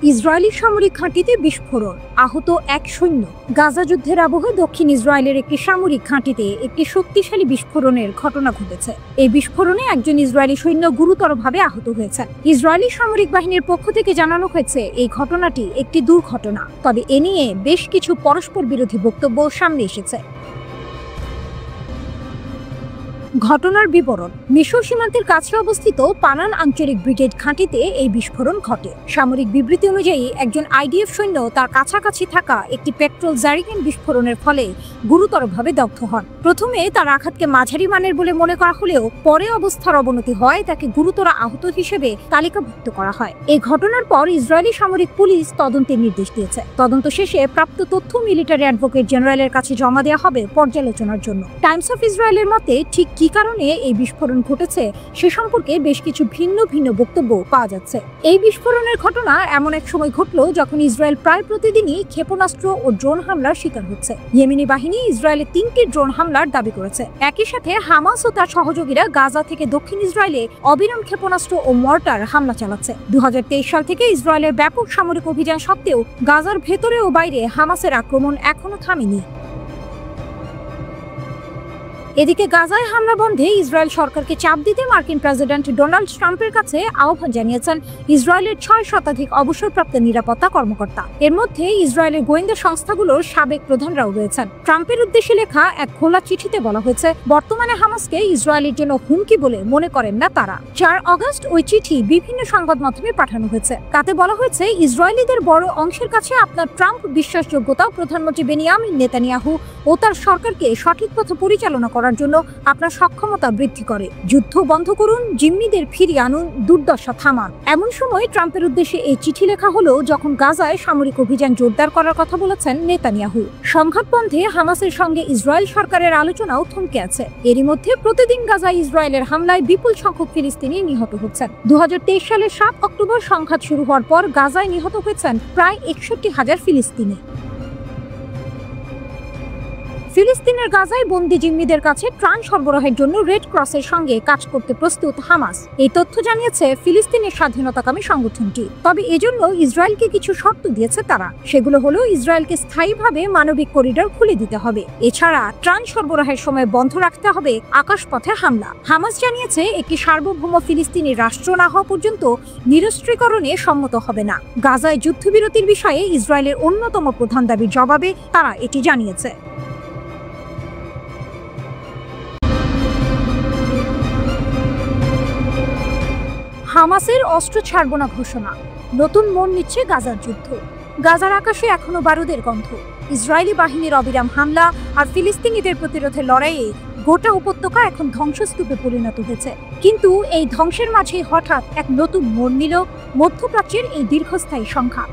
Israeli সামরিক ঘাঁটিতে বিস্ফোরণ, আহত এক সৈন্য। গাজা যুদ্ধের আবহে দক্ষিণ ইসরায়েলের একটি সামরিক ঘাঁটিতে একটি শক্তিশালী বিস্ফোরণের ঘটনা ঘটেছে। এই বিস্ফোরণে একজন ইসরায়েলি সৈন্য গুরুতরভাবে আহত হয়েছে। ইসরায়েলি সামরিক বাহিনীর পক্ষ থেকে জানানো হয়েছে এই ঘটনাটি একটি দুর্ঘটনা, তবে এ নিয়ে বেশ কিছু পরস্পর বিরোধী বক্তব্য সামনে এসেছে। ঘটনার বিবরণ: মিশর সীমান্তের কাছে অবস্থিত পানান আঞ্চলিক ব্রিগেড ঘাঁটিতে এই বিস্ফোরণ ঘটে। সামরিক বিবৃতি অনুযায়ী একজন আইডিএফ সৈন্য তার কাছাকাছি থাকা একটি পেট্রোল জারিকেন বিস্ফোরণের ফলে গুরুতরভাবে দগ্ধ হন। প্রথমে তার আঘাতকে মাঝারি মানের বলে মনে করা হলেও পরে অবস্থার অবনতি হয় তাকে গুরুতর আহত হিসেবে তালিকাভুক্ত করা হয়। এই ঘটনার পর ইসরায়েলি সামরিক পুলিশ তদন্তের নির্দেশ দিয়েছে। তদন্ত শেষে প্রাপ্ত তথ্য মিলিটারি অ্যাডভোকেট জেনারেলের কাছে জমা দেওয়া হবে পর্যালোচনার জন্য। টাইমস অফ ইসরায়েলের মতে ঠিক কি কারণে এই বিস্ফোরণ ঘটেছে সে সম্পর্কে বেশ কিছু ভিন্ন ভিন্ন বক্তব্য পাওয়া যাচ্ছে। এই বিস্ফোরণের ঘটনা এমন এক সময় ঘটল যখন ইসরায়েল প্রায় প্রতিদিনই ক্ষেপণাস্ত্র ও ড্রোন হামলার শিকার হচ্ছে। ইয়েমেনি বাহিনী ইসরায়েলে 3টি ড্রোন হামলার দাবি করেছে। একই সাথে হামাস ও তার সহযোগীরা গাজা থেকে দক্ষিণ ইসরায়েলে অবিরাম ক্ষেপণাস্ত্র ও মর্টার হামলা চালাচ্ছে। 2023 সাল থেকে ইসরায়েলের ব্যাপক সামরিক অভিযান সত্ত্বেও গাজার ভেতরে ও বাইরে হামাসের আক্রমণ এখনো থামেনি। এদিকে গাজায় হামলা বন্ধে ইসরায়েল সরকারকে চাপ দিতে মার্কিন প্রেসিডেন্ট ডোনাল্ড ট্রাম্পের কাছে আহ্বান জানিয়েছেন ইসরায়েলের 6 শতাধিক অবসরপ্রাপ্ত নিরাপত্তা কর্মকর্তা। এর মধ্যে ইসরায়েলের গোয়েন্দা সংস্থাগুলোর সাবেক প্রধানরাও রয়েছেন। ট্রাম্পের উদ্দেশ্যে লেখা এক খোলা চিঠিতে বলা হয়েছে, বর্তমানে হামাসকে ইসরায়েলের জন্য হুমকি বলে মনে করেন না তারা। 4 আগস্ট ওই চিঠি বিভিন্ন সংবাদ মাধ্যমে পাঠানো হয়েছে। তাতে বলা হয়েছে, ইসরায়েলিদের বড় অংশের কাছে আপনার ট্রাম্প বিশ্বাসযোগ্যতা, প্রধানমন্ত্রী বেনিয়ামিন নেতানিয়াহু ও তার সরকারকে সঠিক পথে পরিচালনা করার জন্য আপনার সক্ষমতা বৃদ্ধি করে। যুদ্ধ বন্ধ করুন, জিম্মিদের ফিরিয়ে আনুন, দুর্দশা থামান। এমন সময় ট্রাম্পের উদ্দেশ্যে এই চিঠি লেখা হলো যখন গাজায় সামরিক অভিযান জোরদার করার কথা বলেছেন নেতানিয়াহু। সংঘাত বন্ধে হামাসের সঙ্গে ইসরায়েল সরকারের আলোচনাও থমকে আছে। এরই মধ্যে প্রতিদিন গাজায় ইসরায়েলের হামলায় বিপুল সংখ্যক ফিলিস্তিনি নিহত হচ্ছেন। 2023 সালের 7 অক্টোবর সংঘাত শুরু হওয়ার পর গাজায় নিহত হয়েছেন প্রায় 61,000 ফিলিস্তিনি। ফিলিস্তিনের গাজায় বন্দি জিম্মিদের কাছে ত্রাণ সরবরাহের জন্য রেড ক্রসের সঙ্গে কাজ করতে প্রস্তুত হামাস। এই তথ্য জানিয়েছে ফিলিস্তিনের স্বাধীনতাকামী সংগঠনটি। তবে এজন্য ইসরায়েলকে কিছু শর্ত দিয়েছে তারা। সেগুলো হলো, ইসরায়েলকে স্থায়ীভাবে মানবিক করিডোর খুলে দিতে হবে। এছাড়া ত্রাণ সরবরাহের সময় বন্ধ রাখতে হবে আকাশপথে হামলা। হামাস জানিয়েছে, একটি সার্বভৌম ফিলিস্তিনি রাষ্ট্র না হওয়া পর্যন্ত নিরস্ত্রীকরণে সম্মত হবে না। গাজায় যুদ্ধবিরতির বিষয়ে ইসরায়েলের অন্যতম প্রধান দাবির জবাবে তারা এটি জানিয়েছে। হামাসের অস্ত্র ছাড়ব না ঘোষণা, নতুন মোড় নিচ্ছে গাজার যুদ্ধ। গাজার আকাশে এখনো বারুদের গন্ধ। ইসরায়েলি বাহিনীর অবিরাম হামলা আর ফিলিস্তিনিদের প্রতিরোধের লড়াইয়ে গোটা উপত্যকা এখন ধ্বংসস্তূপে পরিণত হয়েছে। কিন্তু এই ধ্বংসের মাঝে হঠাৎ এক নতুন মোড় নিল মধ্যপ্রাচ্যের এই দীর্ঘস্থায়ী সংখ্যা।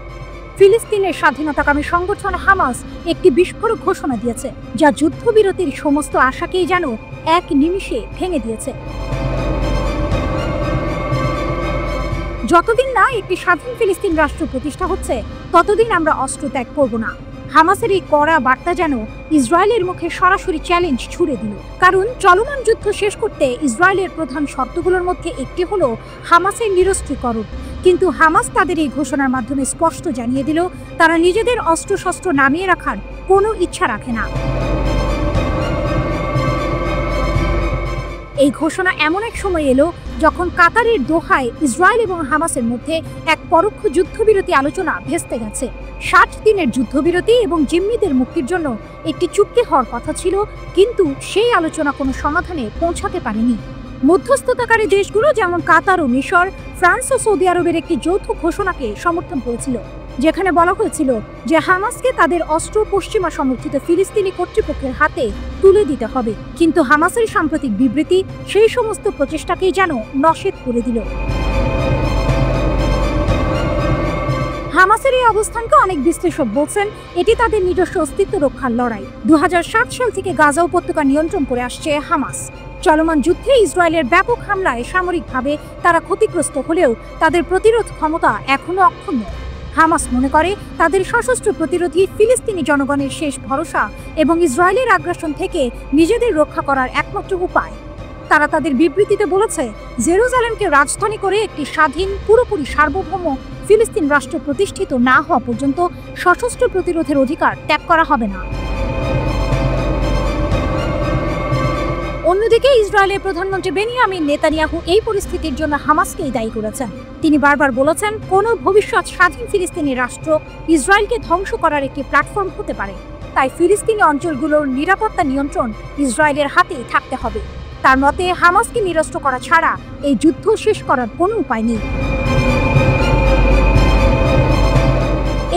ফিলিস্তিনের স্বাধীনতাকামী সংগঠন হামাস একটি বিস্ফোরক ঘোষণা দিয়েছে, যা যুদ্ধবিরতির সমস্ত আশাকেই যেন এক নিমিষে ভেঙে দিয়েছে। যতদিন না একটি স্বাধীন ফিলিস্তিন রাষ্ট্র প্রতিষ্ঠা হচ্ছে, ততদিন আমরা অস্ত্র ত্যাগ করব না। হামাসের এই কড়া বার্তা যেন ইসরায়েলের মুখে সরাসরি চ্যালেঞ্জ ছুড়ে দিল। কারণ চলমান যুদ্ধ শেষ করতে ইসরায়েলের প্রধান শর্তগুলোর মধ্যে একটি হলো হামাসের নিরস্ত্রীকরণ। কিন্তু হামাস তাদের এই ঘোষণার মাধ্যমে স্পষ্ট জানিয়ে দিল, তারা নিজেদের অস্ত্রশস্ত্র নামিয়ে রাখার কোনো ইচ্ছা রাখে না। এই ঘোষণা এমন এক সময় এলো যখন কাতারের দোহায় ইসরায়েল এবং হামাসের মধ্যে এক পরোক্ষ যুদ্ধবিরতি আলোচনা ভেস্তে গেছে। 60 দিনের যুদ্ধবিরতি এবং জিম্মিদের মুক্তির জন্য একটি চুক্তি হওয়ার কথা ছিল, কিন্তু সেই আলোচনা কোনো সমাধানে পৌঁছাতে পারেনি। মধ্যস্থতাকারী দেশগুলো যেমন কাতার ও মিশর, ফ্রান্স ও সৌদি আরবের একটি যৌথ ঘোষণাকে সমর্থন করেছিল, যেখানে বলা হয়েছিল যে হামাসকে তাদের অস্ত্র পশ্চিমা সমর্থিত ফিলিস্তিনি কর্তৃপক্ষের হাতে তুলে দিতে হবে। কিন্তু হামাসের সাম্প্রতিক বিবৃতি সেই সমস্ত প্রচেষ্টাকেই যেন নস্যাৎ করে দিল। হামাসের এই অবস্থানকে অনেক বিশ্লেষক বলছেন এটি তাদের নিজস্ব অস্তিত্ব রক্ষার লড়াই। 2007 সাল থেকে গাজা উপত্যকা নিয়ন্ত্রণ করে আসছে হামাস। চলমান যুদ্ধে ইসরায়েলের ব্যাপক হামলায় সামরিকভাবে তারা ক্ষতিগ্রস্ত হলেও তাদের প্রতিরোধ ক্ষমতা এখনো অক্ষুণ্ণ। হামাস মনে করে তাদের সশস্ত্র প্রতিরোধী ফিলিস্তিনি জনগণের শেষ ভরসা এবং ইসরায়েলের আগ্রাসন থেকে নিজেদের রক্ষা করার একমাত্র উপায়। তারা তাদের বিবৃতিতে বলেছে, জেরুজালেমকে রাজধানী করে একটি স্বাধীন, পুরোপুরি সার্বভৌম ফিলিস্তিন রাষ্ট্র প্রতিষ্ঠিত না হওয়া পর্যন্ত সশস্ত্র প্রতিরোধের অধিকার ত্যাগ করা হবে না। অন্যদিকে ইসরায়েলের প্রধানমন্ত্রী বেনিয়ামিন নেতানিয়াহু এই পরিস্থিতির জন্য হামাসকেই দায়ী করেছেন। তিনি বারবার বলেছেন, কোনো ভবিষ্যৎ স্বাধীন ফিলিস্তিনি রাষ্ট্র ইসরায়েলকে ধ্বংস করার একটি প্ল্যাটফর্ম হতে পারে। তাই ফিলিস্তিনি অঞ্চলগুলোর নিরাপত্তা নিয়ন্ত্রণ ইসরায়েলের হাতেই থাকতে হবে। তার মতে, হামাসকে নিরস্ত্র করা ছাড়া এই যুদ্ধ শেষ করার কোনো উপায় নেই।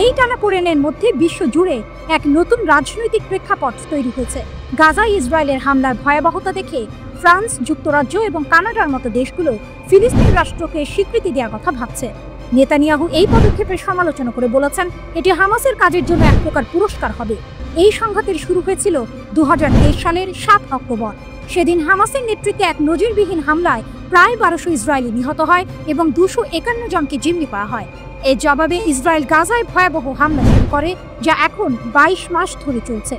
এই টানাপোড়েনের মধ্যে বিশ্বজুড়ে এক নতুন রাজনৈতিক প্রেক্ষাপট তৈরি হয়েছে। গাজায় ইসরায়েলের হামলার ভয়াবহতা দেখে ফ্রান্স, যুক্তরাজ্য এবং কানাডার মতো দেশগুলো ফিলিস্তিন রাষ্ট্রকে স্বীকৃতি দেওয়ার কথা ভাবছে। নেতানিয়াহু এই পদক্ষেপের সমালোচনা করে বলেছেন, এটি হামাসের কাজের জন্য এক প্রকার পুরস্কার হবে। এই সংঘাতের শুরু হয়েছিল 2023 সালের 7 অক্টোবর। সেদিন হামাসের নেতৃত্বে এক নজিরবিহীন হামলায় প্রায় 1200 ইসরায়েলি নিহত হয় এবং 251 জনকে জিম্মি করা হয়। এর জবাবে ইসরায়েল গাজায় ভয়াবহ হামলা শুরু করে, যা এখন 22 মাস ধরে চলছে।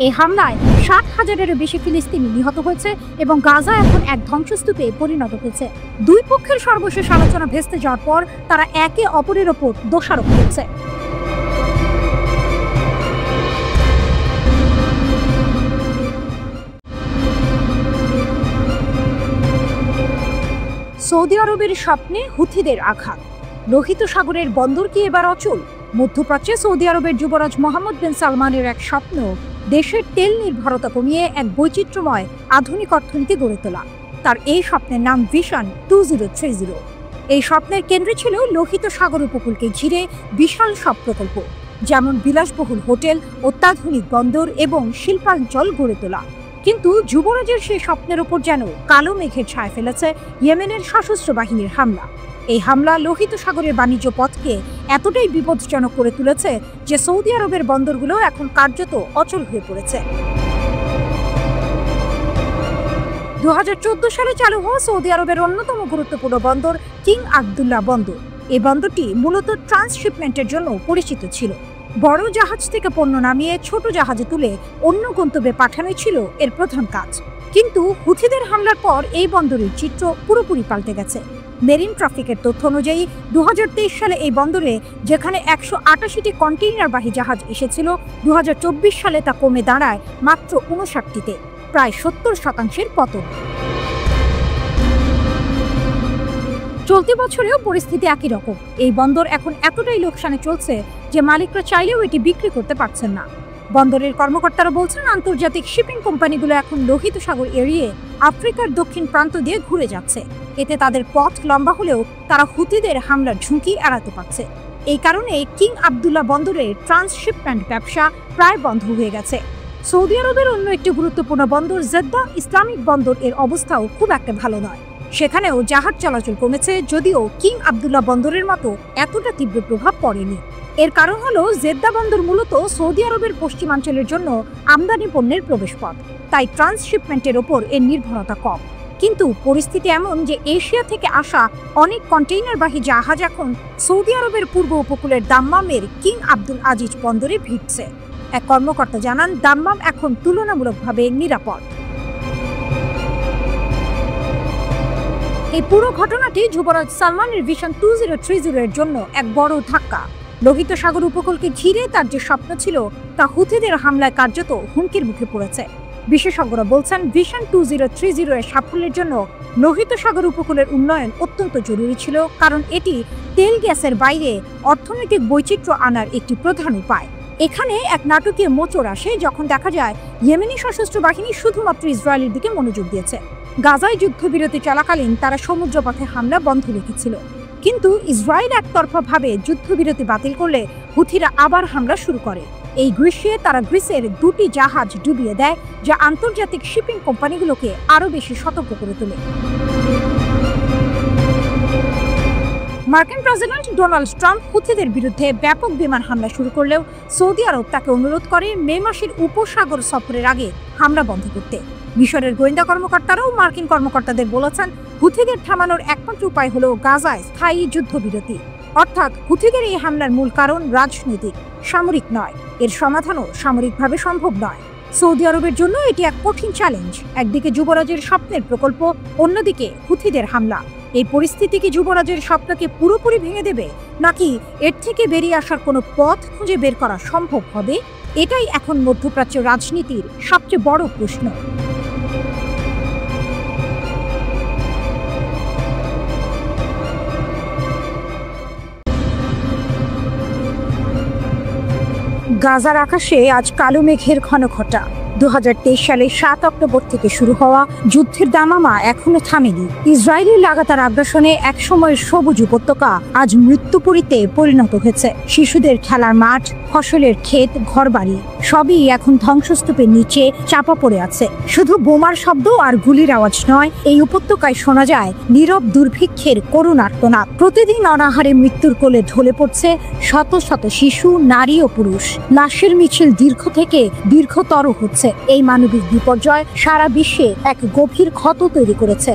এই হামলায় 60,000-এরও বেশি ফিলিস্তিনি নিহত হয়েছে এবং গাজা এখন এক ধ্বংসস্তূপে পরিণত হয়েছে। দুই পক্ষের সর্বশেষ আলোচনা ভেস্তে যাওয়ার পর তারা একে অপরের ওপর দোষারোপ করছে। সৌদি আরবের স্বপ্নে হুথিদের আঘাত। লোহিত সাগরের বন্দর কি এবার অচল? মধ্যপ্রাচ্যে সৌদি আরবের যুবরাজ মোহাম্মদ বিন সালমানের এক স্বপ্ন দেশের তেল নির্ভরতা কমিয়ে এক বৈচিত্র্যময় আধুনিক অর্থনীতি গড়ে তোলা। তার এই স্বপ্নের নাম ভিশন 2030। এই স্বপ্নের কেন্দ্রে ছিল লোহিত সাগর উপকূলকে ঘিরে বিশাল সব প্রকল্প, যেমন বিলাসবহুল হোটেল, অত্যাধুনিক বন্দর এবং শিল্পাঞ্চল গড়ে তোলা। কিন্তু যুবরাজের সেই স্বপ্নের ওপর যেন কালো মেঘের ছায়া ফেলেছে ইয়েমেনের সশস্ত্র বাহিনীর হামলা। এই হামলা লোহিত সাগরের বাণিজ্য পথকে এতটাই বিপজ্জনক করে তুলেছে যে সৌদি আরবের বন্দরগুলো এখন কার্যত অচল হয়ে পড়েছে। 2014 সালে চালু হওয়া সৌদি আরবের অন্যতম গুরুত্বপূর্ণ বন্দর কিং আবদুল্লাহ বন্দর। এই বন্দরটি মূলত ট্রান্সশিপমেন্টের জন্য পরিচিত ছিল। বড় জাহাজ থেকে পণ্য নামিয়ে ছোট জাহাজে তুলে অন্য গন্তব্যে পাঠানোই ছিল এর প্রধান কাজ। কিন্তু হুথিদের হামলার পর এই বন্দরের চিত্র পুরোপুরি পাল্টে গেছে। মেরিন ট্রাফিকের তথ্য অনুযায়ী 2023 সালে এই বন্দরে যেখানে 188টি কন্টেইনারবাহী জাহাজ এসেছিল, 2024 সালে তা কমে দাঁড়ায় মাত্র 59টিতে, প্রায় 70% পতন। চলতি বছরেও পরিস্থিতি একই রকম। এই বন্দর এখন এতটাই লোকসানে চলছে যে মালিকরা চাইলেও এটি বিক্রি করতে পারছেন না। বন্দরের কর্মকর্তারা বলছেন, আন্তর্জাতিক শিপিং কোম্পানিগুলো এখন লোহিত সাগর এড়িয়ে আফ্রিকার দক্ষিণ প্রান্ত দিয়ে ঘুরে যাচ্ছে। এতে তাদের পথ লম্বা হলেও তারা হুথিদের হামলার ঝুঁকি এড়াতে পারছে। এই কারণে কিং আবদুল্লাহ বন্দরের ট্রান্সশিপমেন্ট ব্যবসা প্রায় বন্ধ হয়ে গেছে। সৌদি আরবের অন্য একটি গুরুত্বপূর্ণ বন্দর জেদ্দা ইসলামিক বন্দর এর অবস্থাও খুব একটা ভালো নয়। সেখানেও জাহাজ চলাচল কমেছে, যদিও কিং আবদুল্লাহ বন্দরের মতো এতটা তীব্র প্রভাব পড়েনি। এর কারণ হলো জেদ্দা বন্দর মূলত সৌদি আরবের পশ্চিমাঞ্চলের জন্য আমদানি পণ্যের প্রবেশপথ, তাই ট্রান্সশিপমেন্টের ওপর এর নির্ভরতা কম। কিন্তু পরিস্থিতি এমন যে এশিয়া থেকে আসা অনেক কন্টেইনারবাহী জাহাজ এখন সৌদি আরবের পূর্ব উপকূলের দাম্মামের কিং আব্দুল আজিজ বন্দরে ভিড়ছে। এক কর্মকর্তা জানান, দাম্মাম এখন তুলনামূলকভাবে নিরাপদ। এই পুরো ঘটনাটি যুবরাজ সালমানের ভিশন 2030 এর জন্য এক বড় ধাক্কা। লোহিত সাগর উপকূলকে ঘিরে তার যে স্বপ্ন ছিল তা হুথিদের হামলায় কার্যত হুমকির মুখে পড়েছে। বিশেষজ্ঞরা বলছেন, ভিশন 2030 এর সাফল্যের জন্য লোহিত সাগর উপকূলের উন্নয়ন অত্যন্ত জরুরি ছিল, কারণ এটি তেল গ্যাসের বাইরে অর্থনৈতিক বৈচিত্র্য আনার একটি প্রধান উপায়। এখানে এক নাটকীয় মোচড় আসে যখন দেখা যায় ইয়েমেনি সশস্ত্র বাহিনী শুধুমাত্র ইসরায়েলের দিকে মনোযোগ দিয়েছে। গাজায় যুদ্ধবিরতি চলাকালীন তারা সমুদ্রপথে হামলা বন্ধ রেখেছিল, কিন্তু ইসরায়েল একতরফাভাবে যুদ্ধবিরতি বাতিল করলে হুথিরা আবার হামলা শুরু করে। এই গ্রীষ্মে তারা গ্রিসের 2টি জাহাজ ডুবিয়ে দেয়, যা আন্তর্জাতিক শিপিং কোম্পানিগুলোকে আরও বেশি সতর্ক করে তোলে। মার্কিন প্রেসিডেন্ট ডোনাল্ড ট্রাম্প হুথিদের বিরুদ্ধে ব্যাপক বিমান হামলা শুরু করলেও সৌদি আরব তাকে অনুরোধ করে মে মাসের উপসাগর সফরের আগে হামলা বন্ধ করতে। মিশরের গোয়েন্দা কর্মকর্তারাও মার্কিন কর্মকর্তাদের বলেছেন, হুথিদের থামানোর একমাত্র উপায় হলো গাজায় স্থায়ী যুদ্ধবিরতি। অর্থাৎ হুথিদের এই হামলার মূল কারণ রাজনৈতিক, সামরিক নয়। এর সমাধানও সামরিকভাবে সম্ভব নয়। সৌদি আরবের জন্য এটি এক কঠিন চ্যালেঞ্জ। একদিকে যুবরাজের স্বপ্নের প্রকল্প, অন্যদিকে হুথিদের হামলা। এই পরিস্থিতি কি যুবরাজের স্বপ্নকে পুরোপুরি ভেঙে দেবে, নাকি এর থেকে বেরিয়ে আসার কোনো পথ খুঁজে বের করা সম্ভব হবে? এটাই এখন মধ্যপ্রাচ্য রাজনীতির সবচেয়ে বড় প্রশ্ন। গাজার আকাশে আজ কালো মেঘের ঘনঘটা। 2023 সালের 7 অক্টোবর থেকে শুরু হওয়া যুদ্ধের দামামা এখনো থামেনি। ইসরায়েলের লাগাতার আগ্রাসনে একসময়ের সবুজ উপত্যকা আজ মৃত্যুপুরীতে পরিণত হয়েছে। শিশুদের খেলার মাঠ, ফসলের ক্ষেত, ঘরবাড়ি সবই এখন ধ্বংসস্তূপের নিচে চাপা পড়ে আছে। শুধু বোমার শব্দ আর গুলির আওয়াজ নয়, এই উপত্যকায় শোনা যায় নীরব দুর্ভিক্ষের করুণ আর্তনাদ। প্রতিদিন অনাহারে মৃত্যুর কোলে ঢলে পড়ছে শত শত শিশু, নারী ও পুরুষ। লাশের মিছিল দীর্ঘ থেকে দীর্ঘতর হচ্ছে। এই মানবিক বিপর্যয় সারা বিশ্বে এক গভীর ক্ষত তৈরি করেছে।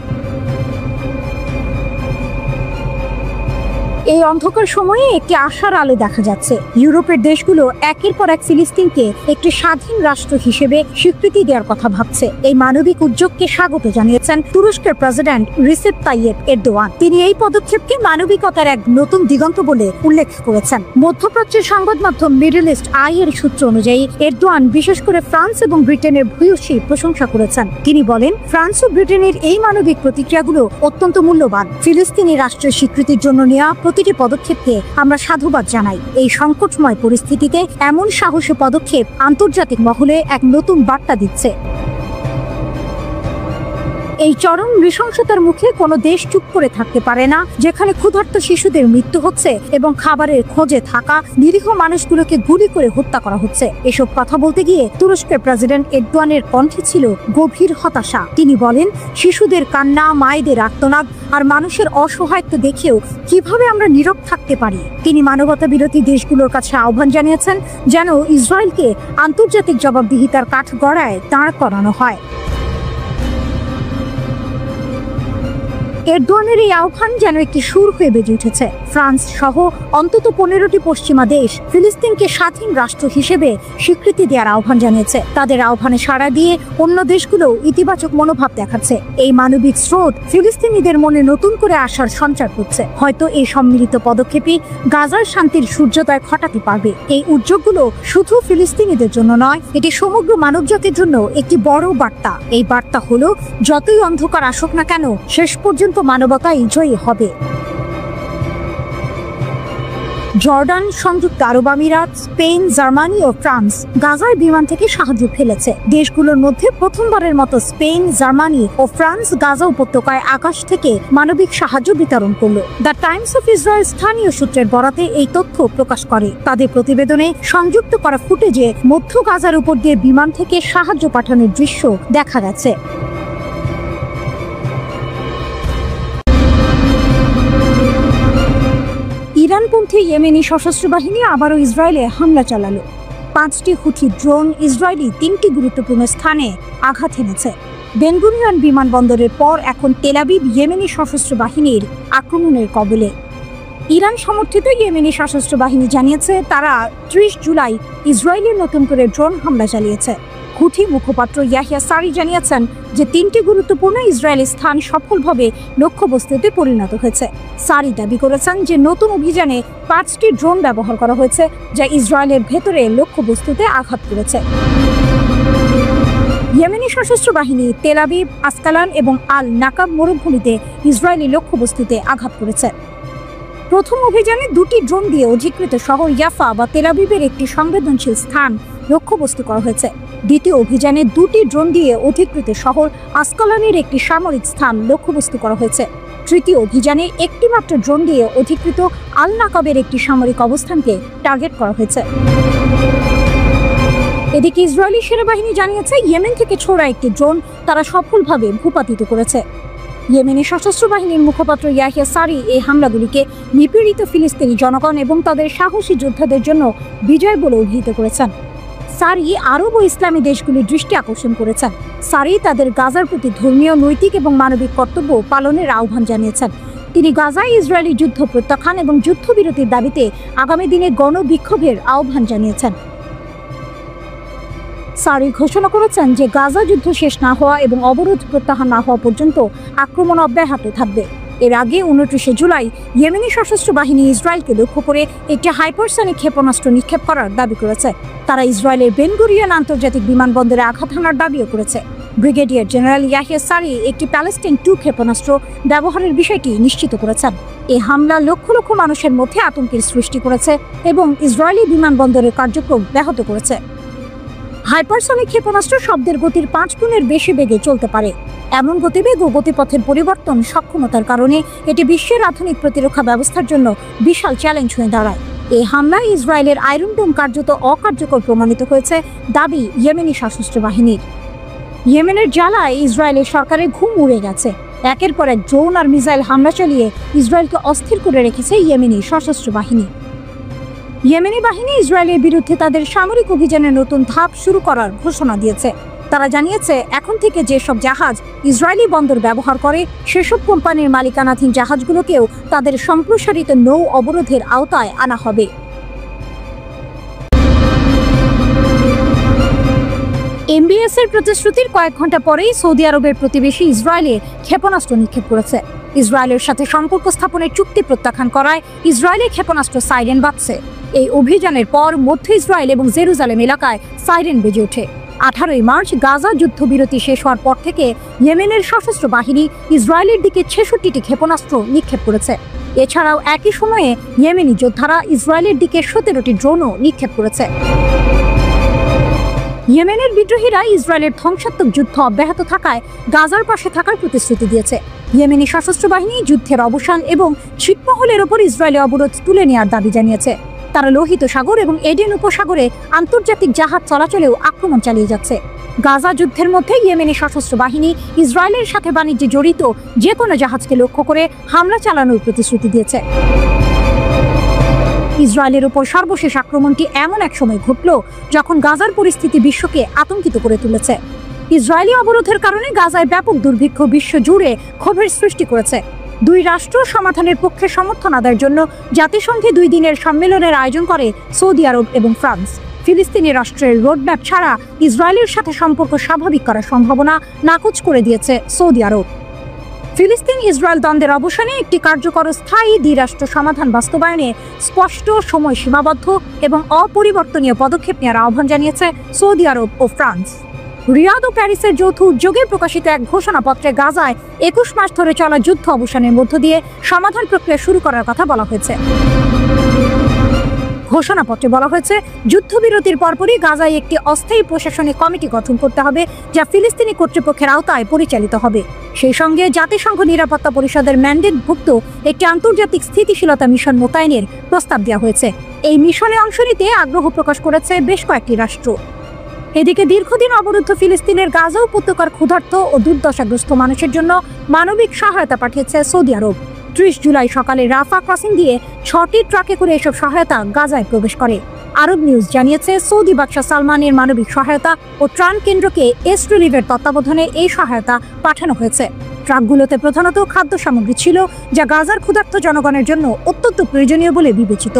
এই অন্ধকার সময়ে একটি আশার আলো দেখা যাচ্ছে। ইউরোপের দেশগুলো একের পর এক ফিলিস্তিনকে একটি স্বাধীন রাষ্ট্র হিসেবে স্বীকৃতি দেওয়ার কথা ভাবছে। এই মানবিক উদ্যোগকে স্বাগত জানিয়েছেন তুরস্কের প্রেসিডেন্ট রিসেপ তাইয়েপ এরদোয়ান। তিনি এই পদক্ষেপকে মানবিকতার এক নতুন দিগন্ত বলে উল্লেখ করেছেন। মধ্যপ্রাচ্যের সংবাদ মাধ্যম মিডল ইস্ট আই এর সূত্র অনুযায়ী এরদোয়ান বিশেষ করে ফ্রান্স এবং ব্রিটেনের ভূয়সী প্রশংসা করেছেন। তিনি বলেন, ফ্রান্স ও ব্রিটেনের এই মানবিক প্রতিক্রিয়াগুলো অত্যন্ত মূল্যবান। ফিলিস্তিনি রাষ্ট্রের স্বীকৃতির জন্য নেওয়া প্রতিটি পদক্ষেপকে আমরা সাধুবাদ জানাই। এই সংকটময় পরিস্থিতিতে এমন সাহসী পদক্ষেপ আন্তর্জাতিক মহলে এক নতুন বার্তা দিচ্ছে। এই চরম নৃশংসতার মুখে কোনো দেশ চুপ করে থাকতে পারে না, যেখানে ক্ষুধার্ত শিশুদের মৃত্যু হচ্ছে এবং খাবারের খোঁজে থাকা নিরীহ মানুষগুলোকে গুলি করে হত্যা করা হচ্ছে। এসব কথা বলতে গিয়ে তুরস্কের প্রেসিডেন্ট এরদোয়ানের কণ্ঠে ছিল গভীর হতাশা। তিনি বলেন, শিশুদের কান্না, মায়েদের আর্তনাদ আর মানুষের অসহায়ত্ব দেখেও কিভাবে আমরা নীরব থাকতে পারি। তিনি মানবতা বিরোধী দেশগুলোর কাছে আহ্বান জানিয়েছেন যেন ইসরায়েলকে আন্তর্জাতিক জবাবদিহিতার কাঠগড়ায় দাঁড় করানো হয়। এরদোয়ানের এই আহ্বান যেন একটি সুর হয়ে বেজে উঠেছে। ফ্রান্স সহ অন্তত 15টি পশ্চিমা দেশ ফিলিস্তিনকে স্বাধীন রাষ্ট্র হিসেবে স্বীকৃতি দেওয়ার আহ্বান জানিয়েছে। তাদের আহ্বানে সাড়া দিয়ে অন্য দেশগুলো ইতিবাচক মনোভাব দেখাচ্ছে। এই মানবিক স্রোত ফিলিস্তিনিদের মনে নতুন করে আশার সঞ্চার করছে। হয়তো এই সম্মিলিত পদক্ষেপই গাজার শান্তির সূর্যোদয় ঘটাতে পারবে। এই উদ্যোগগুলো শুধু ফিলিস্তিনিদের জন্য নয়, এটি সমগ্র মানবজাতির জন্য একটি বড় বার্তা। এই বার্তা হলো, যতই অন্ধকার আসুক না কেন, শেষ পর্যন্ত মানবতাই জয়ী হবে। জর্ডান, সংযুক্ত আরব আমিরাত, স্পেন, জার্মানি ও ফ্রান্স গাজার বিমান থেকে সাহায্য ফেলেছে। দেশগুলোর মধ্যে প্রথমবারের মতো স্পেন, জার্মানি ও ফ্রান্স গাজা উপত্যকায় আকাশ থেকে মানবিক সাহায্য বিতরণ করলো। দ্য টাইমস অফ ইসরায়েল স্থানীয় সূত্রের বরাতে এই তথ্য প্রকাশ করে। তাদের প্রতিবেদনে সংযুক্ত করা ফুটেজে মধ্য গাজার উপর দিয়ে বিমান থেকে সাহায্য পাঠানোর দৃশ্য দেখা গেছে। ইরানপন্থী ইয়েমেনি সশস্ত্র বাহিনী আবারও ইসরায়েলে হামলা চালালো। 5টি হুথি ড্রোন ইসরায়েলি 3টি গুরুত্বপূর্ণ স্থানে আঘাত এনেছে। বেন গুরিয়ন বিমানবন্দরের পর এখন তেল আবিব ইয়েমেনি সশস্ত্র বাহিনীর আক্রমণের কবলে। ইরান সমর্থিত ইয়েমেনি সশস্ত্র বাহিনী জানিয়েছে তারা 30 জুলাই ইসরায়েলের নতুন করে ড্রোন হামলা চালিয়েছে। হুথি মুখপাত্র ইয়াহিয়া সারি জানিয়েছেন যে 3টি গুরুত্বপূর্ণ ইসরায়েলি স্থান সফলভাবে লক্ষ্যবস্তুতে পরিণত হয়েছে। সারি দাবি করেছেন যে নতুন অভিযানে 5টি ড্রোন ব্যবহার করা হয়েছে, যা ইসরায়েলের ভেতরে লক্ষ্যবস্তুতে আঘাত করেছে। ইয়েমেনি সশস্ত্র বাহিনী তেল আবিব, আসকালান এবং আল নাকাব মরুভূমিতে ইসরায়েলি লক্ষ্যবস্তুতে আঘাত করেছে। প্রথম অভিযানে 2টি ড্রোন দিয়ে অধিকৃত শহর ইয়াফা বা তেল আবিবের একটি সংবেদনশীল স্থান লক্ষ্যবস্তু করা হয়েছে। দ্বিতীয় অভিযানে 2টি ড্রোন দিয়ে অধিকৃত শহর আসকালানের একটি সামরিক স্থান লক্ষ্যবস্তু করা হয়েছে। তৃতীয় অভিযানে একটি মাত্র ড্রোন দিয়ে অধিকৃত আল নাকাবের একটি সামরিক অবস্থানকে টার্গেট করা হয়েছে। এদিকে ইসরায়েলি সেনাবাহিনী জানিয়েছে ইয়েমেন থেকে ছোড়া একটি ড্রোন তারা সফলভাবে ভূপাতিত করেছে। ইয়েমেনি সশস্ত্র বাহিনীর মুখপাত্র ইয়াহিয়া সারি এই হামলাগুলিকে নিপীড়িত ফিলিস্তিনি জনগণ এবং তাদের সাহসী যোদ্ধাদের জন্য বিজয় বলে অভিহিত করেছেন। সারি আরব ও ইসলামী দেশগুলির দৃষ্টি আকর্ষণ করেছেন। সারি তাদের গাজার প্রতি ধর্মীয়, নৈতিক এবং মানবিক কর্তব্য পালনের আহ্বান জানিয়েছেন। তিনি গাজায় ইসরায়েলি যুদ্ধ প্রত্যাখ্যান এবং যুদ্ধবিরতির দাবিতে আগামী দিনে গণবিক্ষোভের আহ্বান জানিয়েছেন। সারি ঘোষণা করেছেন যে গাজা যুদ্ধ শেষ না হওয়া এবং অবরোধ প্রত্যাহার না হওয়া পর্যন্ত আক্রমণ অব্যাহত থাকবে। এর আগে 29 জুলাই ইয়েমেনি সশস্ত্র বাহিনী ইসরায়েলকে লক্ষ্য করে একটি হাইপারসনিক ক্ষেপণাস্ত্র নিক্ষেপ করার দাবি করেছে। তারা ইসরায়েলের বেন গুরিয়ন আন্তর্জাতিক বিমানবন্দরে আঘাত হানার দাবিও করেছে। ব্রিগেডিয়ার জেনারেল ইয়াহিয়া সারি একটি প্যালেস্টাইন 2 ক্ষেপণাস্ত্র ব্যবহারের বিষয়টি নিশ্চিত করেছেন। এই হামলা লক্ষ লক্ষ মানুষের মধ্যে আতঙ্কের সৃষ্টি করেছে এবং ইসরায়েলি বিমানবন্দরের কার্যক্রম ব্যাহত করেছে। হাইপারসনিক ক্ষেপণাস্ত্র শব্দের গতির 5 গুণের বেশি বেগে চলতে পারে। এমন গতিবেগ ও গতিপথের পরিবর্তন সক্ষমতার কারণে এটি বিশ্বের আধুনিক প্রতিরক্ষা ব্যবস্থার জন্য বিশাল চ্যালেঞ্জ হয়ে দাঁড়ায়। এই হামলায় ইসরায়েলের আয়রন ডোম কার্যত অকার্যকর প্রমাণিত হয়েছে দাবি ইয়েমেনি সশস্ত্র বাহিনীর। ইয়েমেনের জ্বালায় ইসরায়েলের সরকারের ঘুম উড়ে গেছে। একের পর এক ড্রোন আর মিসাইল হামলা চালিয়ে ইসরায়েলকে অস্থির করে রেখেছে ইয়েমেনি সশস্ত্র বাহিনী। ইয়েমেনি বাহিনী ইসরায়েলের বিরুদ্ধে তাদের সামরিক অভিযানের নতুন ধাপ শুরু করার ঘোষণা দিয়েছে। তারা জানিয়েছে এখন থেকে যেসব জাহাজ ইসরায়েলি বন্দর ব্যবহার করে সেসব কোম্পানির মালিকানাধীন জাহাজগুলোকেও তাদের সম্প্রসারিত নৌ অবরোধের আওতায় আনা হবে। এমবিএস এর প্রতিশ্রুতির কয়েক ঘন্টা পরেই সৌদি আরবের প্রতিবেশী ইসরায়েলে ক্ষেপণাস্ত্র নিক্ষেপ করেছে। ইসরায়েলের সাথে সম্পর্ক স্থাপনের চুক্তি প্রত্যাখ্যান করায় ইসরায়েলি ক্ষেপণাস্ত্র সাইরেন বাজছে। এই অভিযানের পর মধ্য ইসরায়েল এবং জেরুজালেম এলাকায় সাইরেন বেজে ওঠে। 18 মার্চ গাজা যুদ্ধবিরতি শেষ হওয়ার পর থেকে ইয়েমেনের সশস্ত্র বাহিনী ইসরায়েলের দিকে 66টি ক্ষেপণাস্ত্র নিক্ষেপ করেছে। এছাড়াও একই সময়ে ইয়েমেনি যোদ্ধারা ইসরায়েলের দিকে 17টি ড্রোনও নিক্ষেপ করেছে। ইয়েমেনের বিদ্রোহীরা ইসরায়েলের ধ্বংসাত্মক যুদ্ধ অব্যাহত থাকায় গাজার পাশে থাকার প্রতিশ্রুতি দিয়েছে। ইয়েমেনি সশস্ত্র বাহিনী যুদ্ধের অবসান এবং ছিটমহলের ওপর ইসরায়েলি অবরোধ তুলে নেওয়ার দাবি জানিয়েছে। তারা লোহিত সাগর এবং এডেন উপসাগরে আন্তর্জাতিক জাহাজ চলাচলেও আক্রমণ চালিয়ে যাচ্ছে। গাজা যুদ্ধের মধ্যে ইয়েমেনি সশস্ত্র বাহিনী ইসরায়েলের সাথে বাণিজ্যে জড়িত যে কোনো জাহাজকে লক্ষ্য করে হামলা চালানোর প্রতিশ্রুতি দিয়েছে। ইসরায়েলের উপর সর্বশেষ আক্রমণটি এমন এক সময় ঘটল যখন গাজার পরিস্থিতি বিশ্বকে আতঙ্কিত করে তুলেছে। ইসরায়েলি অবরোধের কারণে গাজায় ব্যাপক দুর্ভিক্ষ বিশ্ব জুড়ে ক্ষোভের সৃষ্টি করেছে। দুই রাষ্ট্র সমাধানের পক্ষে সমর্থন আদায়ের জন্য জাতিসংঘে 2 দিনের সম্মেলনের আয়োজন করে সৌদি আরব এবং ফ্রান্স। ফিলিস্তিনি রাষ্ট্রের রোডম্যাপ ছাড়া ইসরায়েলের সাথে সম্পর্ক স্বাভাবিক করার সম্ভাবনা নাকচ করে দিয়েছে সৌদি আরব। ফিলিস্তিন ইসরায়েল দ্বন্দ্বের অবসানে একটি কার্যকর স্থায়ী দ্বিরাষ্ট্র সমাধান বাস্তবায়নে স্পষ্ট, সময় সীমাবদ্ধ এবং অপরিবর্তনীয় পদক্ষেপ নেওয়ার আহ্বান জানিয়েছে সৌদি আরব ও ফ্রান্স। রিয়াদ ও প্যারিসের যৌথ উদ্যোগে প্রকাশিত এক ঘোষণাপত্রে গাজায় 21 মাস ধরে চলা যুদ্ধ অবসানের মধ্য দিয়ে সমাধান প্রক্রিয়া শুরু করার কথা বলা হয়েছে। ঘোষণাপত্রে বলা হয়েছে, যুদ্ধবিরতির পরপরই গাজায় একটি অস্থায়ী প্রশাসনিক কমিটি গঠন করতে হবে যা ফিলিস্তিনি কর্তৃপক্ষের আওতায় পরিচালিত হবে। সেই সঙ্গে জাতিসংঘ নিরাপত্তা পরিষদের ম্যান্ডেটভুক্ত একটি আন্তর্জাতিক স্থিতিশীলতা মিশন মোতায়েনের প্রস্তাব দেওয়া হয়েছে। এই মিশনে অংশ নিতে আগ্রহ প্রকাশ করেছে বেশ কয়েকটি রাষ্ট্র। এদিকে দীর্ঘদিন অবরুদ্ধ ফিলিস্তিনের গাজা উপত্যকার ক্ষুধার্ত ও দুর্দশাগ্রস্ত মানুষের জন্য মানবিক সহায়তা পাঠিয়েছে সৌদি আরব। 30 জুলাই সকালে রাফা ক্রসিং দিয়ে 6টি ট্রাকে করে এসব সহায়তা গাজায় প্রবেশ করে। আরব নিউজ জানিয়েছে, সৌদি বাদশা সালমানের মানবিক সহায়তা ও ত্রাণ কেন্দ্রকে এস রিলিভের তত্ত্বাবধানে এই সহায়তা পাঠানো হয়েছে। ট্রাকগুলোতে প্রধানত খাদ্য সামগ্রী ছিল, যা গাজার ক্ষুধার্ত জনগণের জন্য অত্যন্ত প্রয়োজনীয় বলে বিবেচিত।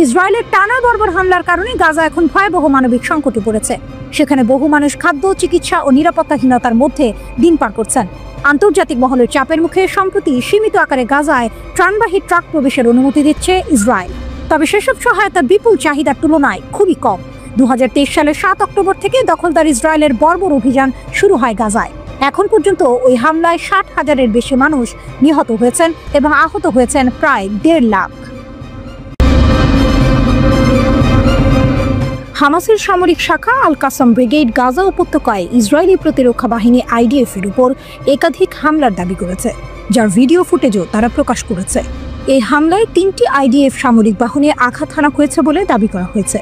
ইসরায়েলের টানা বর্বর হামলার কারণে গাজা এখন ভয়াবহ মানবিক সংকটে পড়েছে। সেখানে বহু মানুষ খাদ্য, চিকিৎসা ও নিরাপত্তাহীনতার মধ্যে দিন পার করছেন। আন্তর্জাতিক মহলের চাপের মুখে সম্প্রতি সীমিত আকারে গাজায় ত্রাণবাহী ট্রাক প্রবেশের অনুমতি দিচ্ছে ইসরায়েল। তবে সেসব সহায়তা বিপুল চাহিদার তুলনায় খুবই কম। 2023 সালের 7 অক্টোবর থেকে দখলদার ইসরায়েলের বর্বর অভিযান শুরু হয় গাজায়। এখন পর্যন্ত ওই হামলায় 60,000-এর বেশি মানুষ নিহত হয়েছেন এবং আহত হয়েছেন প্রায় 1.5 লাখ। হামাসের সামরিক শাখা আল কাসাম ব্রিগেড গাজা উপত্যকায় ইসরায়েলি প্রতিরক্ষা বাহিনী আইডিএফ এর উপর একাধিক হামলার দাবি করেছে, যার ভিডিও ফুটেজও তারা প্রকাশ করেছে। এই হামলায় 3টি আইডিএফ সামরিক বাহনে আঘাত হানা হয়েছে বলে দাবি করা হয়েছে।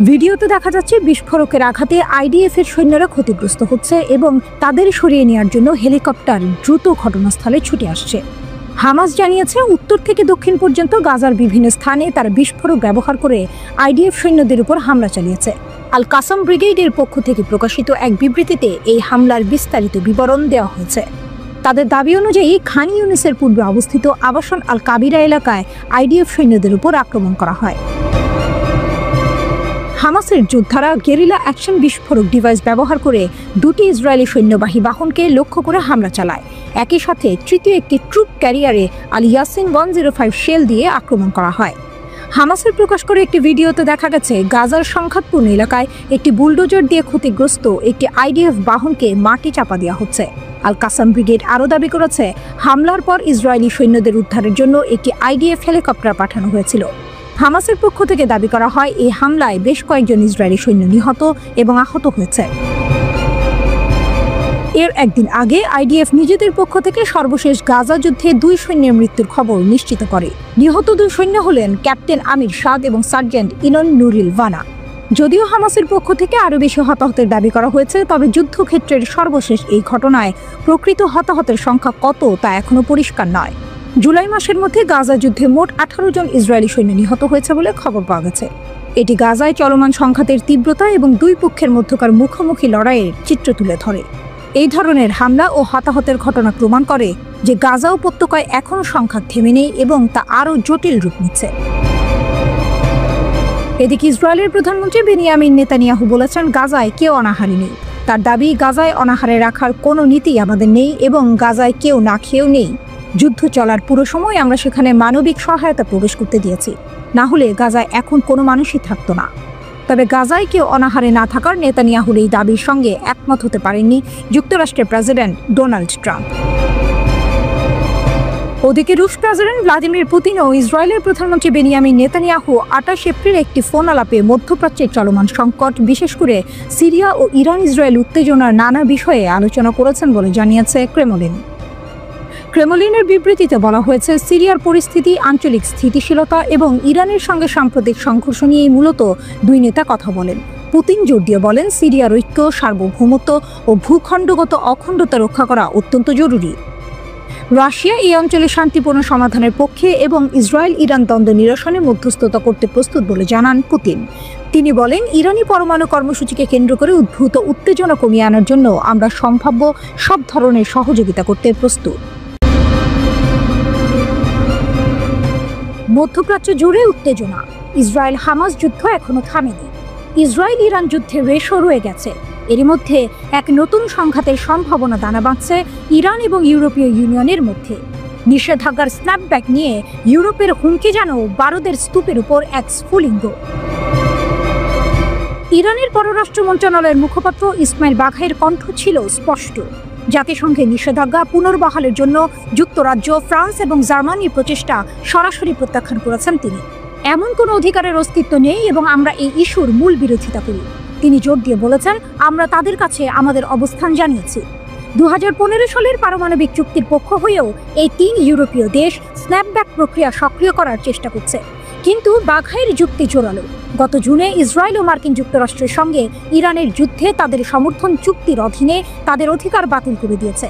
ভিডিওতে দেখা যাচ্ছে বিস্ফোরকের আঘাতে আইডিএফ এর সৈন্যরা ক্ষতিগ্রস্ত হচ্ছে এবং তাদের সরিয়ে নেওয়ার জন্য হেলিকপ্টার দ্রুত ঘটনাস্থলে ছুটে আসছে। হামাস জানিয়েছে, উত্তর থেকে দক্ষিণ পর্যন্ত গাজার বিভিন্ন স্থানে তারা বিস্ফোরক ব্যবহার করে আইডিএফ সৈন্যদের উপর হামলা চালিয়েছে। আল কাসাম ব্রিগেডের পক্ষ থেকে প্রকাশিত এক বিবৃতিতে এই হামলার বিস্তারিত বিবরণ দেওয়া হয়েছে। তাদের দাবি অনুযায়ী খান ইউনিসের পূর্বে অবস্থিত আবাসন আল কাবিরা এলাকায় আইডিএফ সৈন্যদের উপর আক্রমণ করা হয়। হামাসের যোদ্ধারা গেরিলা অ্যাকশন বিস্ফোরক ডিভাইস ব্যবহার করে দুটি ইসরায়েলি সৈন্যবাহী বাহনকে লক্ষ্য করে হামলা চালায়। একই সাথে তৃতীয় একটি ট্রুপ ক্যারিয়ারে আল ইয়াসিন 105 শেল দিয়ে আক্রমণ করা হয়। হামাসের প্রকাশ করে একটি ভিডিওতে দেখা গেছে গাজার সংঘাতপূর্ণ এলাকায় একটি বুলডোজার দিয়ে ক্ষতিগ্রস্ত একটি আইডিএফ বাহনকে মাটি চাপা দেওয়া হচ্ছে। আল কাসাম ব্রিগেড আরও দাবি করেছে, হামলার পর ইসরায়েলি সৈন্যদের উদ্ধারের জন্য একটি আইডিএফ হেলিকপ্টার পাঠানো হয়েছিল। হামাসের পক্ষ থেকে দাবি করা হয়, এই হামলায় বেশ কয়েকজন ইসরায়েলি সৈন্য নিহত এবং আহত হয়েছে। এর একদিন আগে আইডিএফ নিজেদের পক্ষ থেকে সর্বশেষ গাজা যুদ্ধে 2 সৈন্যের মৃত্যুর খবর নিশ্চিত করে। নিহত 2 সৈন্য হলেন ক্যাপ্টেন আমির সাদ এবং সার্জেন্ট ইনন নুরিল ভানা। যদিও হামাসের পক্ষ থেকে আরও বেশি হতাহতের দাবি করা হয়েছে, তবে যুদ্ধক্ষেত্রের সর্বশেষ এই ঘটনায় প্রকৃত হতাহতের সংখ্যা কত তা এখনও পরিষ্কার নয়। জুলাই মাসের মধ্যে গাজা যুদ্ধে মোট 18 জন ইসরায়েলি সৈন্য নিহত হয়েছে বলে খবর পাওয়া গেছে। এটি গাজায় চলমান সংঘাতের তীব্রতা এবং 2 পক্ষের মধ্যকার মুখোমুখি লড়াইয়ের চিত্র তুলে ধরে। এই ধরনের হামলা ও হতাহতের ঘটনা প্রমাণ করে যে গাজা উপত্যকায় এখনও সংঘাত থেমে নেই এবং তা আরও জটিল রূপ নিচ্ছে। এদিকে ইসরায়েলের প্রধানমন্ত্রী বেনিয়ামিন নেতানিয়াহু বলেছেন, গাজায় কেউ অনাহারী নেই। তার দাবি, গাজায় অনাহারে রাখার কোনো নীতি আমাদের নেই এবং গাজায় কেউ না খেয়েও নেই। যুদ্ধ চলার পুরো সময় আমরা সেখানে মানবিক সহায়তা প্রবেশ করতে দিয়েছি, না হলে গাজায় এখন কোনো মানুষই থাকতো না। তবে গাজায় কেউ অনাহারে না থাকার নেতানিয়াহুর এই দাবির সঙ্গে একমত হতে পারেননি যুক্তরাষ্ট্রের প্রেসিডেন্ট ডোনাল্ড ট্রাম্প। ওদিকে রুশ প্রেসিডেন্ট ভ্লাদিমির পুতিন ও ইসরায়েলের প্রধানমন্ত্রী বেনিয়ামিন নেতানিয়াহু 28 এপ্রিল একটি ফোন আলাপে মধ্যপ্রাচ্যের চলমান সংকট, বিশেষ করে সিরিয়া ও ইরান ইসরায়েল উত্তেজনার নানা বিষয়ে আলোচনা করেছেন বলে জানিয়েছে ক্রেমলিন। ক্রেমলিনের বিবৃতিতে বলা হয়েছে, সিরিয়ার পরিস্থিতি, আঞ্চলিক স্থিতিশীলতা এবং ইরানের সঙ্গে সাম্প্রতিক সংঘর্ষ নিয়েই মূলত 2 নেতা কথা বলেন। পুতিন জোর দিয়ে বলেন, সিরিয়ার ঐক্য, সার্বভৌমত্ব ও ভূখণ্ডগত অখণ্ডতা রক্ষা করা অত্যন্ত জরুরি। রাশিয়া এই অঞ্চলে শান্তিপূর্ণ সমাধানের পক্ষে এবং ইসরায়েল ইরান দ্বন্দ্ব নিরসনে মধ্যস্থতা করতে প্রস্তুত বলে জানান পুতিন। তিনি বলেন, ইরানি পরমাণু কর্মসূচিকে কেন্দ্র করে উদ্ভূত উত্তেজনা কমিয়ে আনার জন্য আমরা সম্ভাব্য সব ধরনের সহযোগিতা করতে প্রস্তুত। মধ্যপ্রাচ্য জুড়ে উত্তেজনা, ইসরায়েল হামাস যুদ্ধ এখনো থামেনি। ইসরায়েল ইরান যুদ্ধে রেশও রয়ে গেছে। এরই মধ্যে এক নতুন সংঘাতের সম্ভাবনা দানা বাঁধছে ইরান এবং ইউরোপীয় ইউনিয়নের মধ্যে। নিষেধাজ্ঞার স্ন্যাপব্যাক নিয়ে ইউরোপের হুমকি যেন বারুদের স্তূপের উপর এক স্ফুলিঙ্গ। ইরানের পররাষ্ট্র মন্ত্রণালয়ের মুখপাত্র ইসমাইল বাঘাইয়ের কণ্ঠ ছিল স্পষ্ট। জাতিসংঘের নিষেধাজ্ঞা পুনর্বহালের জন্য যুক্তরাজ্য, ফ্রান্স এবং জার্মানির প্রচেষ্টা সরাসরি প্রত্যাখ্যান করেছেন তিনি। এমন কোনো অধিকারের অস্তিত্ব নেই এবং আমরা এই ইস্যুর মূল বিরোধিতা করি। তিনি জোর দিয়ে বলেছেন, আমরা তাদের কাছে আমাদের অবস্থান জানিয়েছি। 2015 সালের পারমাণবিক চুক্তির পক্ষ হয়েও এই 3 ইউরোপীয় দেশ স্ন্যাপব্যাক প্রক্রিয়া সক্রিয় করার চেষ্টা করছে, কিন্তু বাঘাইয়ের যুক্তি জোরালো। গত জুনে ইসরায়েল ও মার্কিন যুক্তরাষ্ট্রের সঙ্গে ইরানের যুদ্ধে তাদের সমর্থন চুক্তির অধীনে তাদের অধিকার বাতিল করে দিয়েছে।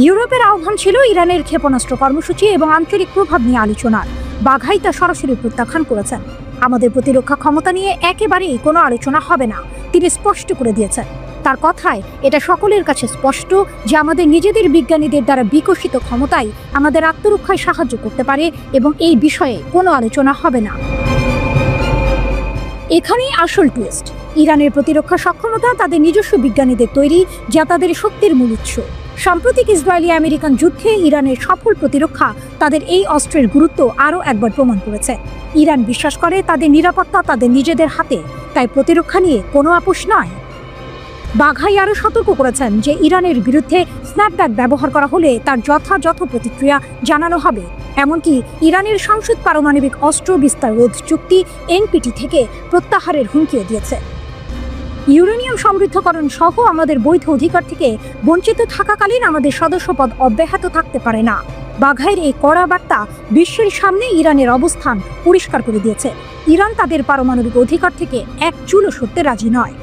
ইউরোপের আহ্বান ছিল ইরানের ক্ষেপণাস্ত্র কর্মসূচি এবং আঞ্চলিক প্রভাব নিয়ে আলোচনার। বাঘাই তা সরাসরি প্রত্যাখ্যান করেছেন। আমাদের প্রতিরক্ষা ক্ষমতা নিয়ে একেবারেই কোনো আলোচনা হবে না, তিনি স্পষ্ট করে দিয়েছেন। তার কথায় এটা সকলের কাছে স্পষ্ট যে আমাদের নিজেদের বিজ্ঞানীদের দ্বারা বিকশিত ক্ষমতাই আমাদের আত্মরক্ষায় সাহায্য করতে পারে এবং এই বিষয়ে কোনো আলোচনা হবে না। এখানেই আসল টুইস্ট। ইরানের প্রতিরক্ষা সক্ষমতা তাদের নিজস্ব বিজ্ঞানীদের তৈরি, যা তাদের শক্তির মূল উৎস। সাম্প্রতিক ইসরায়েলি আমেরিকান যুদ্ধে ইরানের সফল প্রতিরক্ষা তাদের এই অস্ত্রের গুরুত্ব আরও একবার প্রমাণ করেছে। ইরান বিশ্বাস করে তাদের নিরাপত্তা তাদের নিজেদের হাতে, তাই প্রতিরক্ষা নিয়ে কোনো আপোষ নয়। বাঘাই আরও সতর্ক করেছেন যে ইরানের বিরুদ্ধে স্ন্যাপব্যাক ব্যবহার করা হলে তার যথাযথ প্রতিক্রিয়া জানানো হবে। এমনকি ইরানের সংসদ পারমাণবিক অস্ত্র বিস্তার রোধ চুক্তি এনপিটি থেকে প্রত্যাহারের হুমকিও দিয়েছে। ইউরেনিয়াম সমৃদ্ধকরণ সহ আমাদের বৈধ অধিকার থেকে বঞ্চিত থাকাকালীন আমাদের সদস্যপদ অব্যাহত থাকতে পারে না। বাঘাইয়ের এই কড়া বার্তা বিশ্বের সামনে ইরানের অবস্থান পরিষ্কার করে দিয়েছে। ইরান তাদের পারমাণবিক অধিকার থেকে এক চুলও সরতে রাজি নয়।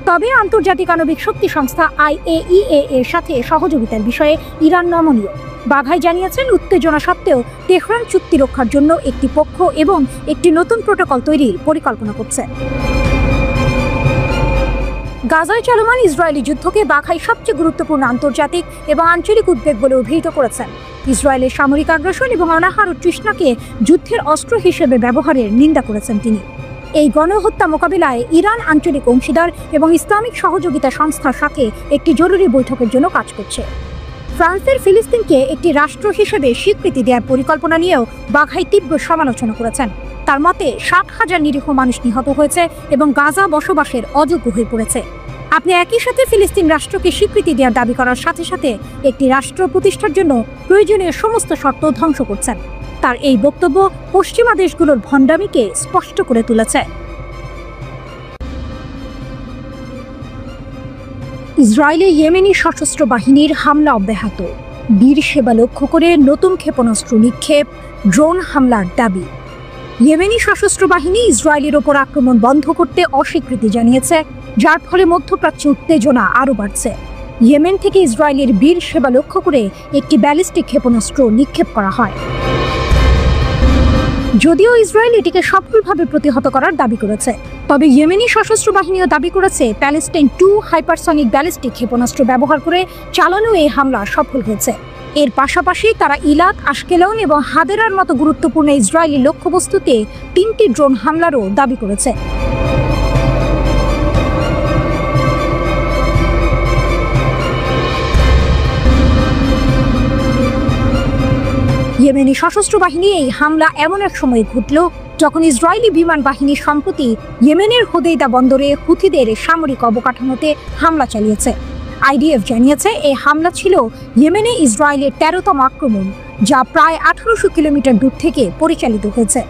তবে আন্তর্জাতিক আণবিক শক্তি সংস্থা IAEA এর সাথে সহযোগিতার বিষয়ে ইরান নমনীয়। বাঘাই জানিয়েছেন, উত্তেজনা সত্ত্বেও তেহরান চুক্তি রক্ষার জন্য একটি পক্ষ এবং একটি নতুন প্রোটোকল তৈরির পরিকল্পনা করছে। গাজায় চলমান ইসরায়েলি যুদ্ধকে বাঘাই সবচেয়ে গুরুত্বপূর্ণ আন্তর্জাতিক এবং আঞ্চলিক উদ্বেগ বলে অভিহিত করেছেন। ইসরায়েলের সামরিক আগ্রাসন এবং অনাহার ও তৃষ্ণাকে যুদ্ধের অস্ত্র হিসেবে ব্যবহারের নিন্দা করেছেন তিনি। এই গণহত্যা মোকাবিলায় ইরান আঞ্চলিক অংশীদার এবং ইসলামিক সহযোগিতা সংস্থার সাথে একটি জরুরি বৈঠকের জন্য কাজ করছে। ফ্রান্সের ফিলিস্তিনকে একটি রাষ্ট্র হিসেবে স্বীকৃতি দেওয়ার পরিকল্পনা নিয়েও বাঘাই তীব্র সমালোচনা করেছেন। তার মতে 60,000 নিরীহ মানুষ নিহত হয়েছে এবং গাজা বসবাসের অযোগ্য হয়ে পড়েছে। আপনি একই সাথে ফিলিস্তিন রাষ্ট্রকে স্বীকৃতি দেওয়ার দাবি করার সাথে সাথে একটি রাষ্ট্র প্রতিষ্ঠার জন্য প্রয়োজনীয় সমস্ত শর্ত ধ্বংস করছেন। তার এই বক্তব্য পশ্চিমা দেশগুলোর ভণ্ডামিকে স্পষ্ট করে তুলেছে। ইসরায়েলে ইয়েমেনি সশস্ত্র বাহিনীর হামলা অব্যাহত। বীর সেবা লক্ষ্য করে নতুন ক্ষেপণাস্ত্র নিক্ষেপ, ড্রোন হামলার দাবি। ইয়েমেনি সশস্ত্র বাহিনী ইসরায়েলের ওপর আক্রমণ বন্ধ করতে অস্বীকৃতি জানিয়েছে, যার ফলে মধ্যপ্রাচ্যে উত্তেজনা আরও বাড়ছে। ইয়েমেন থেকে ইসরায়েলের বীর সেবা লক্ষ্য করে একটি ব্যালিস্টিক ক্ষেপণাস্ত্র নিক্ষেপ করা হয়। যদিও ইসরায়েল এটিকে সফলভাবে প্রতিহত করার দাবি করেছে, তবে ইয়েমেনি সশস্ত্র বাহিনীও দাবি করেছে প্যালেস্টাইন 2 হাইপারসনিক ব্যালিস্টিক ক্ষেপণাস্ত্র ব্যবহার করে চালানো এই হামলা সফল হয়েছে। এর পাশাপাশি তারা ইলাত, আশকেলন এবং হাদেরার মতো গুরুত্বপূর্ণ ইসরায়েলি লক্ষ্যবস্তুতে 3টি ড্রোন হামলারও দাবি করেছে। ইয়েমেনি সশস্ত্র বাহিনী এই হামলা এমন এক সময় ঘটল যখন ইসরায়েলি বিমান বাহিনী সম্প্রতি ইয়েমেনের হোদেইদা বন্দরে হুথিদের সামরিক অবকাঠামোতে হামলা চালিয়েছে। আইডিএফ জানিয়েছে এই হামলা ছিল ইয়েমেনে ইসরায়েলের 13তম আক্রমণ, যা প্রায় 1800 কিলোমিটার দূর থেকে পরিচালিত হয়েছে।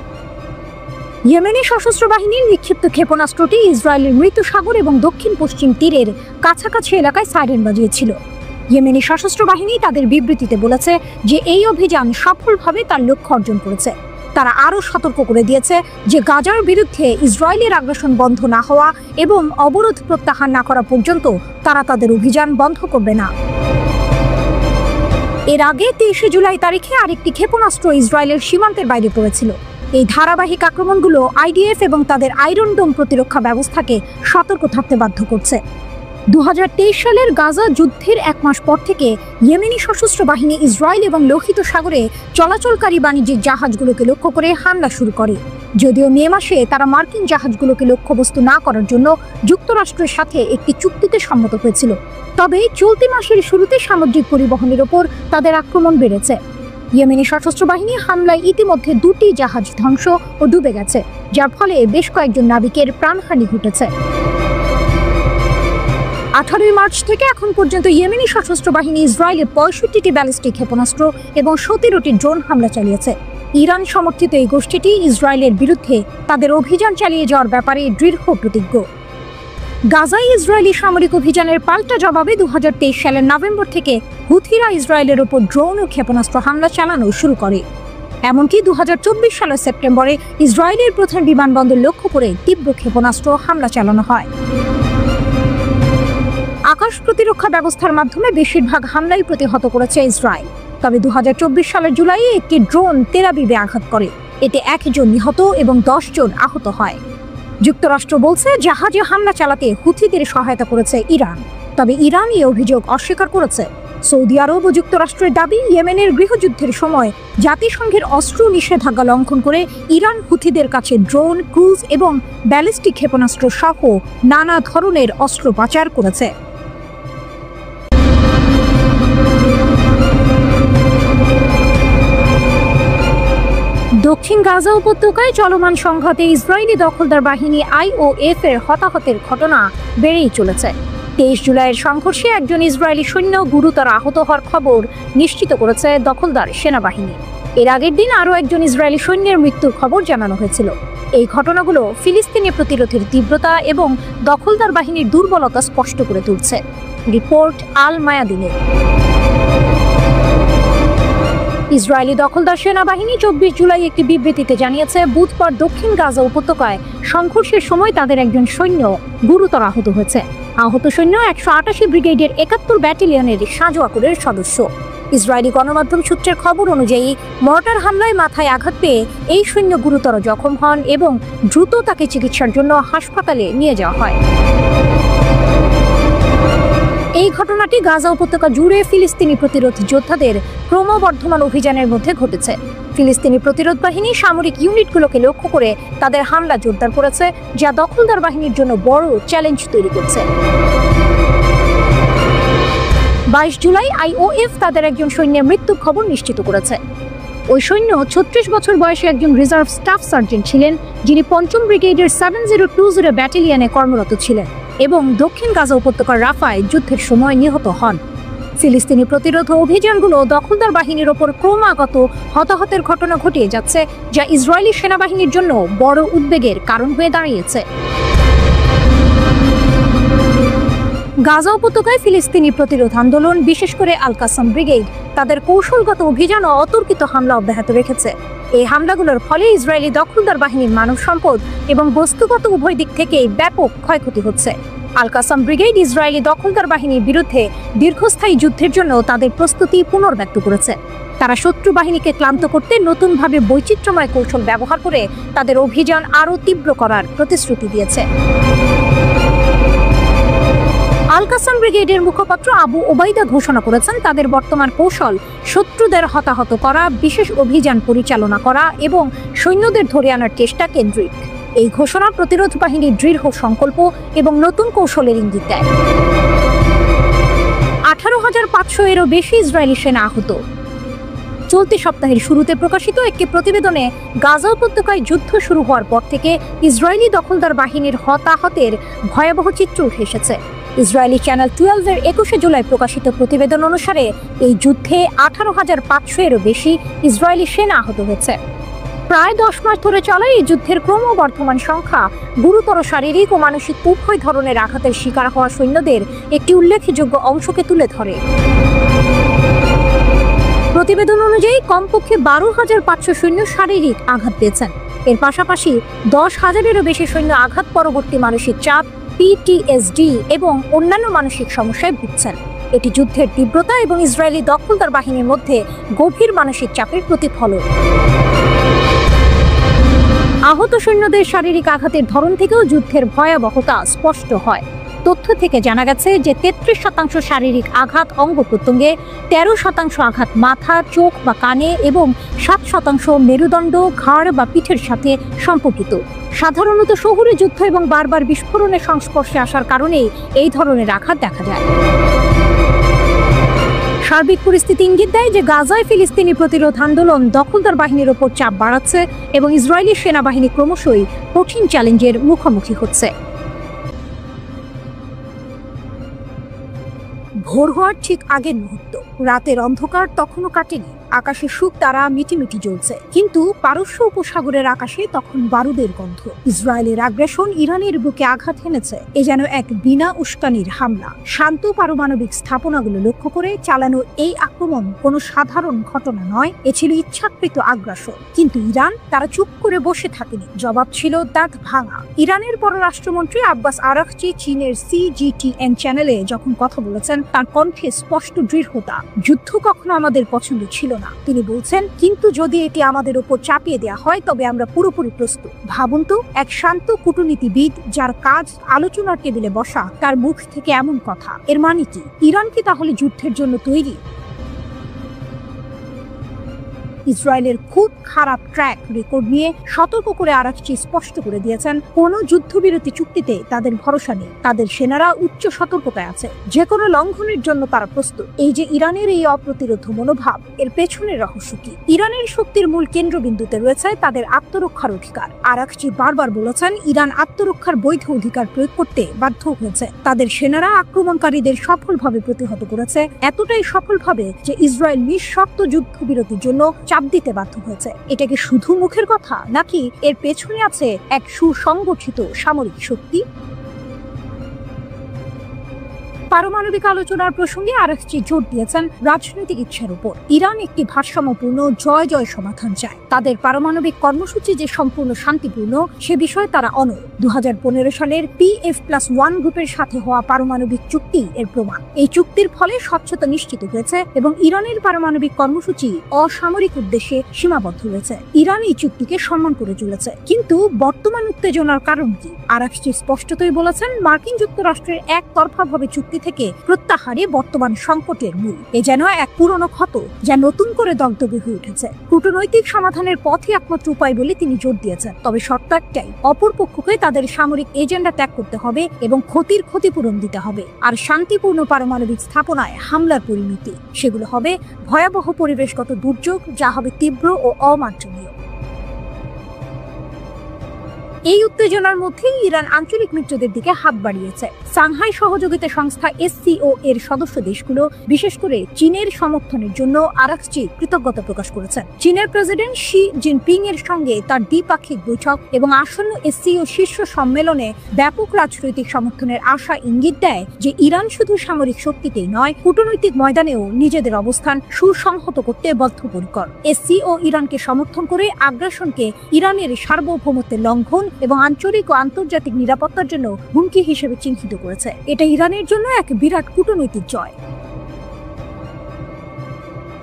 ইয়েমেনি সশস্ত্র বাহিনীর নিক্ষিপ্ত ক্ষেপণাস্ত্রটি ইসরায়েলের মৃত সাগর এবং দক্ষিণ পশ্চিম তীরের কাছাকাছি এলাকায় সাইরেন বাজিয়েছিল। ইয়েমেনি সশস্ত্র বাহিনী তাদের বিবৃতিতে বলেছে যে এই অভিযান সফলভাবে তার লক্ষ্য অর্জন করেছে। তারা আরও সতর্ক করে দিয়েছে যে গাজার বিরুদ্ধে ইসরায়েলের আগ্রাসন বন্ধ না হওয়া এবং অবরোধ প্রত্যাহার না করা পর্যন্ত তারা তাদের অভিযান বন্ধ করবে না। এর আগে 23 জুলাই তারিখে আরেকটি ক্ষেপণাস্ত্র ইসরায়েলের সীমান্তের বাইরে পড়েছিল। এই ধারাবাহিক আক্রমণগুলো আইডিএফ এবং তাদের আয়রন ডোম প্রতিরক্ষা ব্যবস্থাকে সতর্ক থাকতে বাধ্য করছে। 2023 সালের গাজা যুদ্ধের 1 মাস পর থেকে ইয়েমেনি সশস্ত্র বাহিনী ইসরায়েল এবং লোহিত সাগরে চলাচলকারী বাণিজ্যিক জাহাজগুলোকে লক্ষ্য করে হামলা শুরু করে। যদিও মে মাসে তারা মার্কিন জাহাজগুলোকে লক্ষ্যবস্তু না করার জন্য যুক্তরাষ্ট্রের সাথে একটি চুক্তিতে সম্মত হয়েছিল, তবে চলতি মাসের শুরুতে সামুদ্রিক পরিবহনের ওপর তাদের আক্রমণ বেড়েছে। ইয়েমেনি সশস্ত্র বাহিনী হামলায় ইতিমধ্যে 2টি জাহাজ ধ্বংস ও ডুবে গেছে, যার ফলে বেশ কয়েকজন নাবিকের প্রাণহানি ঘটেছে। 18 মার্চ থেকে এখন পর্যন্ত ইয়েমেনি সশস্ত্র বাহিনী ইসরায়েলের 65টি ব্যালিস্টিক ক্ষেপণাস্ত্র এবং 17টি ড্রোন হামলা চালিয়েছে। ইরান সমর্থিত এই গোষ্ঠীটি ইসরায়েলের বিরুদ্ধে তাদের অভিযান চালিয়ে যাওয়ার ব্যাপারে দৃঢ় প্রতিজ্ঞ। গাজায় ইসরায়েলি সামরিক অভিযানের পাল্টা জবাবে 2023 সালের নভেম্বর থেকে হুথিরা ইসরায়েলের ওপর ড্রোন ও ক্ষেপণাস্ত্র হামলা চালানো শুরু করে। এমনকি 2024 সালের সেপ্টেম্বরে ইসরায়েলের প্রধান বিমানবন্দর লক্ষ্য করে তীব্র ক্ষেপণাস্ত্র হামলা চালানো হয়। আকাশ প্রতিরক্ষা ব্যবস্থার মাধ্যমে বেশিরভাগ হামলাই প্রতিহত করেছে ইসরায়েল। তবে 2024 সালের জুলাইয়ে একটি ড্রোন তেল আবিবে আঘাত করে। এতে 1 জন নিহত এবং 10 জন আহত হয়। যুক্তরাষ্ট্র বলছে জাহাজে হামলা চালাতে হুথিদের সহায়তা করেছে ইরান, তবে ইরান এই অভিযোগ অস্বীকার করেছে। সৌদি আরব ও যুক্তরাষ্ট্রের দাবি, ইয়েমেনের গৃহযুদ্ধের সময় জাতিসংঘের অস্ত্র নিষেধাজ্ঞা লঙ্ঘন করে ইরান হুথিদের কাছে ড্রোন, ক্রুজ এবং ব্যালিস্টিক ক্ষেপণাস্ত্র সহ নানা ধরনের অস্ত্র পাচার করেছে। দক্ষিণ গাজা উপত্যকায় চলমান সংঘাতে ইসরায়েলি দখলদার বাহিনী আইওএফ এর হতাহতের ঘটনা বেড়েই চলেছে। 23 জুলাইয়ের সংঘর্ষে একজন ইসরায়েলি সৈন্য গুরুতর আহত হওয়ার খবর নিশ্চিত করেছে দখলদার সেনাবাহিনী। এর আগের দিন আরও একজন ইসরায়েলি সৈন্যের মৃত্যুর খবর জানানো হয়েছিল। এই ঘটনাগুলো ফিলিস্তিনি প্রতিরোধের তীব্রতা এবং দখলদার বাহিনীর দুর্বলতা স্পষ্ট করে তুলছে। রিপোর্ট আল মায়াদিনের। ইসরায়েলি দখলদার সেনাবাহিনী 24 জুলাই একটি বিবৃতিতে জানিয়েছে, বুধবার দক্ষিণ গাজা উপত্যকায় সংঘর্ষের সময় তাদের একজন সৈন্য গুরুতর আহত হয়েছে। আহত সৈন্য 188 ব্রিগেডের 71 ব্যাটালিয়নের সাজোয়াকুরের সদস্য। ইসরায়েলি গণমাধ্যম সূত্রের খবর অনুযায়ী মর্টার হামলায় মাথায় আঘাত পেয়ে এই সৈন্য গুরুতর জখম হন এবং দ্রুত তাকে চিকিৎসার জন্য হাসপাতালে নিয়ে যাওয়া হয়। এই ঘটনাটি গাজা উপত্যকা জুড়ে ফিলিস্তিনি প্রতিরোধ যোদ্ধাদের ক্রমবর্ধমান অভিযানের মধ্যে ঘটেছে। ফিলিস্তিনি প্রতিরোধ বাহিনী সামরিক ইউনিটগুলোকে লক্ষ্য করে তাদের হামলা জোরদার করেছে, যা দখলদার বাহিনীর জন্য বড় চ্যালেঞ্জ তৈরি করছে। 22 জুলাই IOF তাদের একজন সৈন্যের মৃত্যুর খবর নিশ্চিত করেছে। ওই সৈন্য 36 বছর বয়সী একজন রিজার্ভ স্টাফ সার্জেন্ট ছিলেন, যিনি 5ম ব্রিগেডের 7020 ব্যাটালিয়নে কর্মরত ছিলেন এবং দক্ষিণ গাজা উপত্যকার রাফায় যুদ্ধের সময় নিহত হন। ফিলিস্তিনি প্রতিরোধ অভিযানগুলো দখলদার বাহিনীর ওপর ক্রমাগত হতাহতের ঘটনা ঘটিয়ে যাচ্ছে, যা ইসরায়েলি সেনাবাহিনীর জন্য বড় উদ্বেগের কারণ হয়ে দাঁড়িয়েছে। গাজা উপত্যকায় ফিলিস্তিনি প্রতিরোধ আন্দোলন, বিশেষ করে আল কাসাম ব্রিগেড, তাদের কৌশলগত অভিযান ও অতর্কিত হামলা অব্যাহত রেখেছে। এই হামলাগুলোর ফলে ইসরায়েলি দখলদার বাহিনীর মানব সম্পদ এবং বস্তুগত উভয় দিক থেকেই ব্যাপক ক্ষয়ক্ষতি হচ্ছে। আল কাসাম ব্রিগেড ইসরায়েলি দখলদার বাহিনীর বিরুদ্ধে দীর্ঘস্থায়ী যুদ্ধের জন্য তাদের প্রস্তুতি পুনর্ব্যক্ত করেছে। তারা শত্রু বাহিনীকে ক্লান্ত করতে নতুনভাবে বৈচিত্র্যময় কৌশল ব্যবহার করে তাদের অভিযান আরও তীব্র করার প্রতিশ্রুতি দিয়েছে। আল কাসাম ব্রিগেডের মুখপাত্র আবু ওবাইদা ঘোষণা করেছেন, তাদের বর্তমান কৌশল শত্রুদের হতাহত করা, বিশেষ অভিযান পরিচালনা করা এবং সৈন্যদের ধরে আনার চেষ্টা কেন্দ্রিক। এই ঘোষণা প্রতিরোধ বাহিনীর দৃঢ় সংকল্প এবং নতুন কৌশলের ইঙ্গিত দেয়। 18,500-এরও বেশি ইসরায়েলি সেনা আহত। চলতি সপ্তাহের শুরুতে প্রকাশিত একটি প্রতিবেদনে গাজা উপত্যকায় যুদ্ধ শুরু হওয়ার পর থেকে ইসরায়েলি দখলদার বাহিনীর হতাহতের ভয়াবহ চিত্র উঠে এসেছে। ইসরায়েলি চ্যানেল 12-এর 21 জুলাই প্রকাশিত প্রতিবেদন অনুসারে এই যুদ্ধে 18,500-এরও বেশি ইসরায়েলি সেনা আহত হয়েছে। প্রায় 10 মাস ধরে চলা এই যুদ্ধের ক্রমবর্ধমান সংখ্যা গুরুতর শারীরিক ও মানসিক উভয় ধরনের আঘাতের শিকার হওয়া সৈন্যদের একটি উল্লেখযোগ্য অংশকে তুলে ধরে। প্রতিবেদন অনুযায়ী কমপক্ষে 12,500 সৈন্য শারীরিক আঘাত পেয়েছেন। এর পাশাপাশি 10,000-এরও বেশি সৈন্য আঘাত পরবর্তী মানসিক চাপ, PTSD এবং অন্যান্য মানসিক সমস্যায় ভুগছেন। এটি যুদ্ধের তীব্রতা এবং ইসরায়েলি দখলদার বাহিনীর মধ্যে গভীর মানসিক চাপের প্রতিফলন। আহত সৈন্যদের শারীরিক আঘাতের ধরন থেকেও যুদ্ধের ভয়াবহতা স্পষ্ট হয়। তথ্য থেকে জানা গেছে যে 33% শারীরিক আঘাত অঙ্গ প্রত্যঙ্গে, 13% আঘাত মাথা, চোখ বা কানে এবং 7% মেরুদণ্ড, ঘাড় বা পিঠের সাথে সম্পর্কিত। সাধারণত শহুরে যুদ্ধ এবং বারবার বিস্ফোরণের সংস্পর্শে আসার কারণেই এই ধরনের আঘাত দেখা যায়। সার্বিক পরিস্থিতি ইঙ্গিত দেয় যে গাজায় ফিলিস্তিনি প্রতিরোধ আন্দোলন দখলদার বাহিনীর ওপর চাপ বাড়াচ্ছে এবং ইসরায়েলি সেনাবাহিনী ক্রমশই কঠিন চ্যালেঞ্জের মুখোমুখি হচ্ছে। ভোর হওয়ার ঠিক আগের মুহূর্ত, রাতের অন্ধকার তখনও কাটেনি। আকাশে শুক তারা মিটিমিটি জ্বলছে, কিন্তু পারস্য উপসাগরের আকাশে তখন বারুদের গন্ধ। ইসরায়েলের আগ্রাসন ইরানের বুকে আঘাত হেনেছে। এ যেন এক বিনা উস্কানির হামলা। শান্ত পারমাণবিক স্থাপনাগুলো লক্ষ্য করে চালানো এই আক্রমণ কোনো সাধারণ ঘটনা নয়, এ ছিল ইচ্ছাকৃত আগ্রাসন। কিন্তু ইরান তারা চুপ করে বসে থাকেনি, জবাব ছিল দাঁত ভাঙা। ইরানের পররাষ্ট্রমন্ত্রী আব্বাস আরাকচি চীনের CGTN চ্যানেলে যখন কথা বলেছেন, তার কণ্ঠে স্পষ্ট দৃঢ়তা। যুদ্ধ কখনো আমাদের পছন্দ ছিল না, তিনি বলছেন, কিন্তু যদি এটি আমাদের উপর চাপিয়ে দেওয়া হয় তবে আমরা পুরোপুরি প্রস্তুত। ভাবুন তো, এক শান্ত কূটনীতিবিদ যার কাজ আলোচনার টেবিলে বসা, তার মুখ থেকে এমন কথা। এর মানে কি? ইরান কি তাহলে যুদ্ধের জন্য তৈরি? ইসরায়েলের খুব খারাপ ট্র্যাক রেকর্ড নিয়ে সতর্ক করে আরাকচি স্পষ্ট করে দিয়েছেন, কোনো যুদ্ধবিরতি চুক্তিতে তাদের ভরসা নেই। তাদের সেনারা উচ্চ সতর্কতায় আছে, যে কোনো লঙ্ঘনের জন্য তারা প্রস্তুত। এই যে ইরানের এই অপ্রতিরোধ মনোভাব, এর পেছনের রহস্য কি? ইরানের শক্তির মূল কেন্দ্রবিন্দুতে রয়েছে তাদের আত্মরক্ষার অধিকার। আরাকচি বারবার বলেছেন, ইরান আত্মরক্ষার বৈধ অধিকার প্রয়োগ করতে বাধ্য হয়েছে। তাদের সেনারা আক্রমণকারীদের সফলভাবে প্রতিহত করেছে, এতটাই সফলভাবে যে ইসরায়েল নিঃশর্ত যুদ্ধবিরতির জন্য চাপ দিতে বাধ্য হয়েছে। এটা কি শুধু মুখের কথা, নাকি এর পেছনে আছে এক সুসংগঠিত সামরিক শক্তি? পারমাণবিক আলোচনার প্রসঙ্গে আরাকচি জোর দিয়েছেন রাজনৈতিক ইচ্ছার উপর। ইরান একটি ভারসাম্যপূর্ণ জয় জয় সমাধান চায়। তাদের পারমাণবিক কর্মসূচি যে সম্পূর্ণ শান্তিপূর্ণ সে বিষয়ে তারা অনড়। 2015 সালের PF+1 গ্রুপের সাথে হওয়া পারমাণবিক চুক্তি এর প্রমাণ। এই চুক্তির ফলে স্বচ্ছতা নিশ্চিত হয়েছে এবং ইরানের পারমাণবিক কর্মসূচি অসামরিক উদ্দেশ্যে সীমাবদ্ধ হয়েছে। ইরান এই চুক্তিকে সম্মান করে চলেছে। কিন্তু বর্তমান উত্তেজনার কারণ কি? আরাকচি স্পষ্টতই বলেছেন, মার্কিন যুক্তরাষ্ট্রের একতরফাভাবে চুক্তি থেকে প্রত্যাহারে বর্তমান সংকটের মূল। এ যেন এক পুরনো ক্ষত যা নতুন করে দগদগে হয়ে উঠেছে। কূটনৈতিক সমাধানের পথই একমাত্র উপায় বলে তিনি জোর দিয়েছেন। তবে শর্ত একটাই, অপর পক্ষকে তাদের সামরিক এজেন্ডা ত্যাগ করতে হবে এবং ক্ষতির ক্ষতিপূরণ দিতে হবে। আর শান্তিপূর্ণ পারমাণবিক স্থাপনায় হামলার পরিণতি সেগুলো হবে ভয়াবহ পরিবেশগত দুর্যোগ, যা হবে তীব্র ও অমার্জনীয়। এই উত্তেজনার মধ্যেই ইরান আঞ্চলিক মিত্রদের দিকে হাত বাড়িয়েছে। সাংহাই সহযোগিতা সংস্থা SCO এর সদস্য দেশগুলো বিশেষ করে চীনের সমর্থনের জন্য আরাকচি কৃতজ্ঞতা প্রকাশ করেছেন। চীনের প্রেসিডেন্ট শি জিনপিং এর সঙ্গে তার দ্বিপাক্ষিক বৈঠক এবং আসন্ন SCO শীর্ষ সম্মেলনে ব্যাপক রাজনৈতিক সমর্থনের আশা ইঙ্গিত দেয় যে ইরান শুধু সামরিক শক্তিতেই নয়, কূটনৈতিক ময়দানেও নিজেদের অবস্থান সুসংহত করতে বদ্ধপরিকর। SCO ইরানকে সমর্থন করে আগ্রাসনকে ইরানের সার্বভৌমত্বের লঙ্ঘন এবং আঞ্চলিক ও আন্তর্জাতিক নিরাপত্তার জন্য হুমকি হিসেবে চিহ্নিত করেছে। এটা ইরানের জন্য এক বিরাট কূটনৈতিক জয়।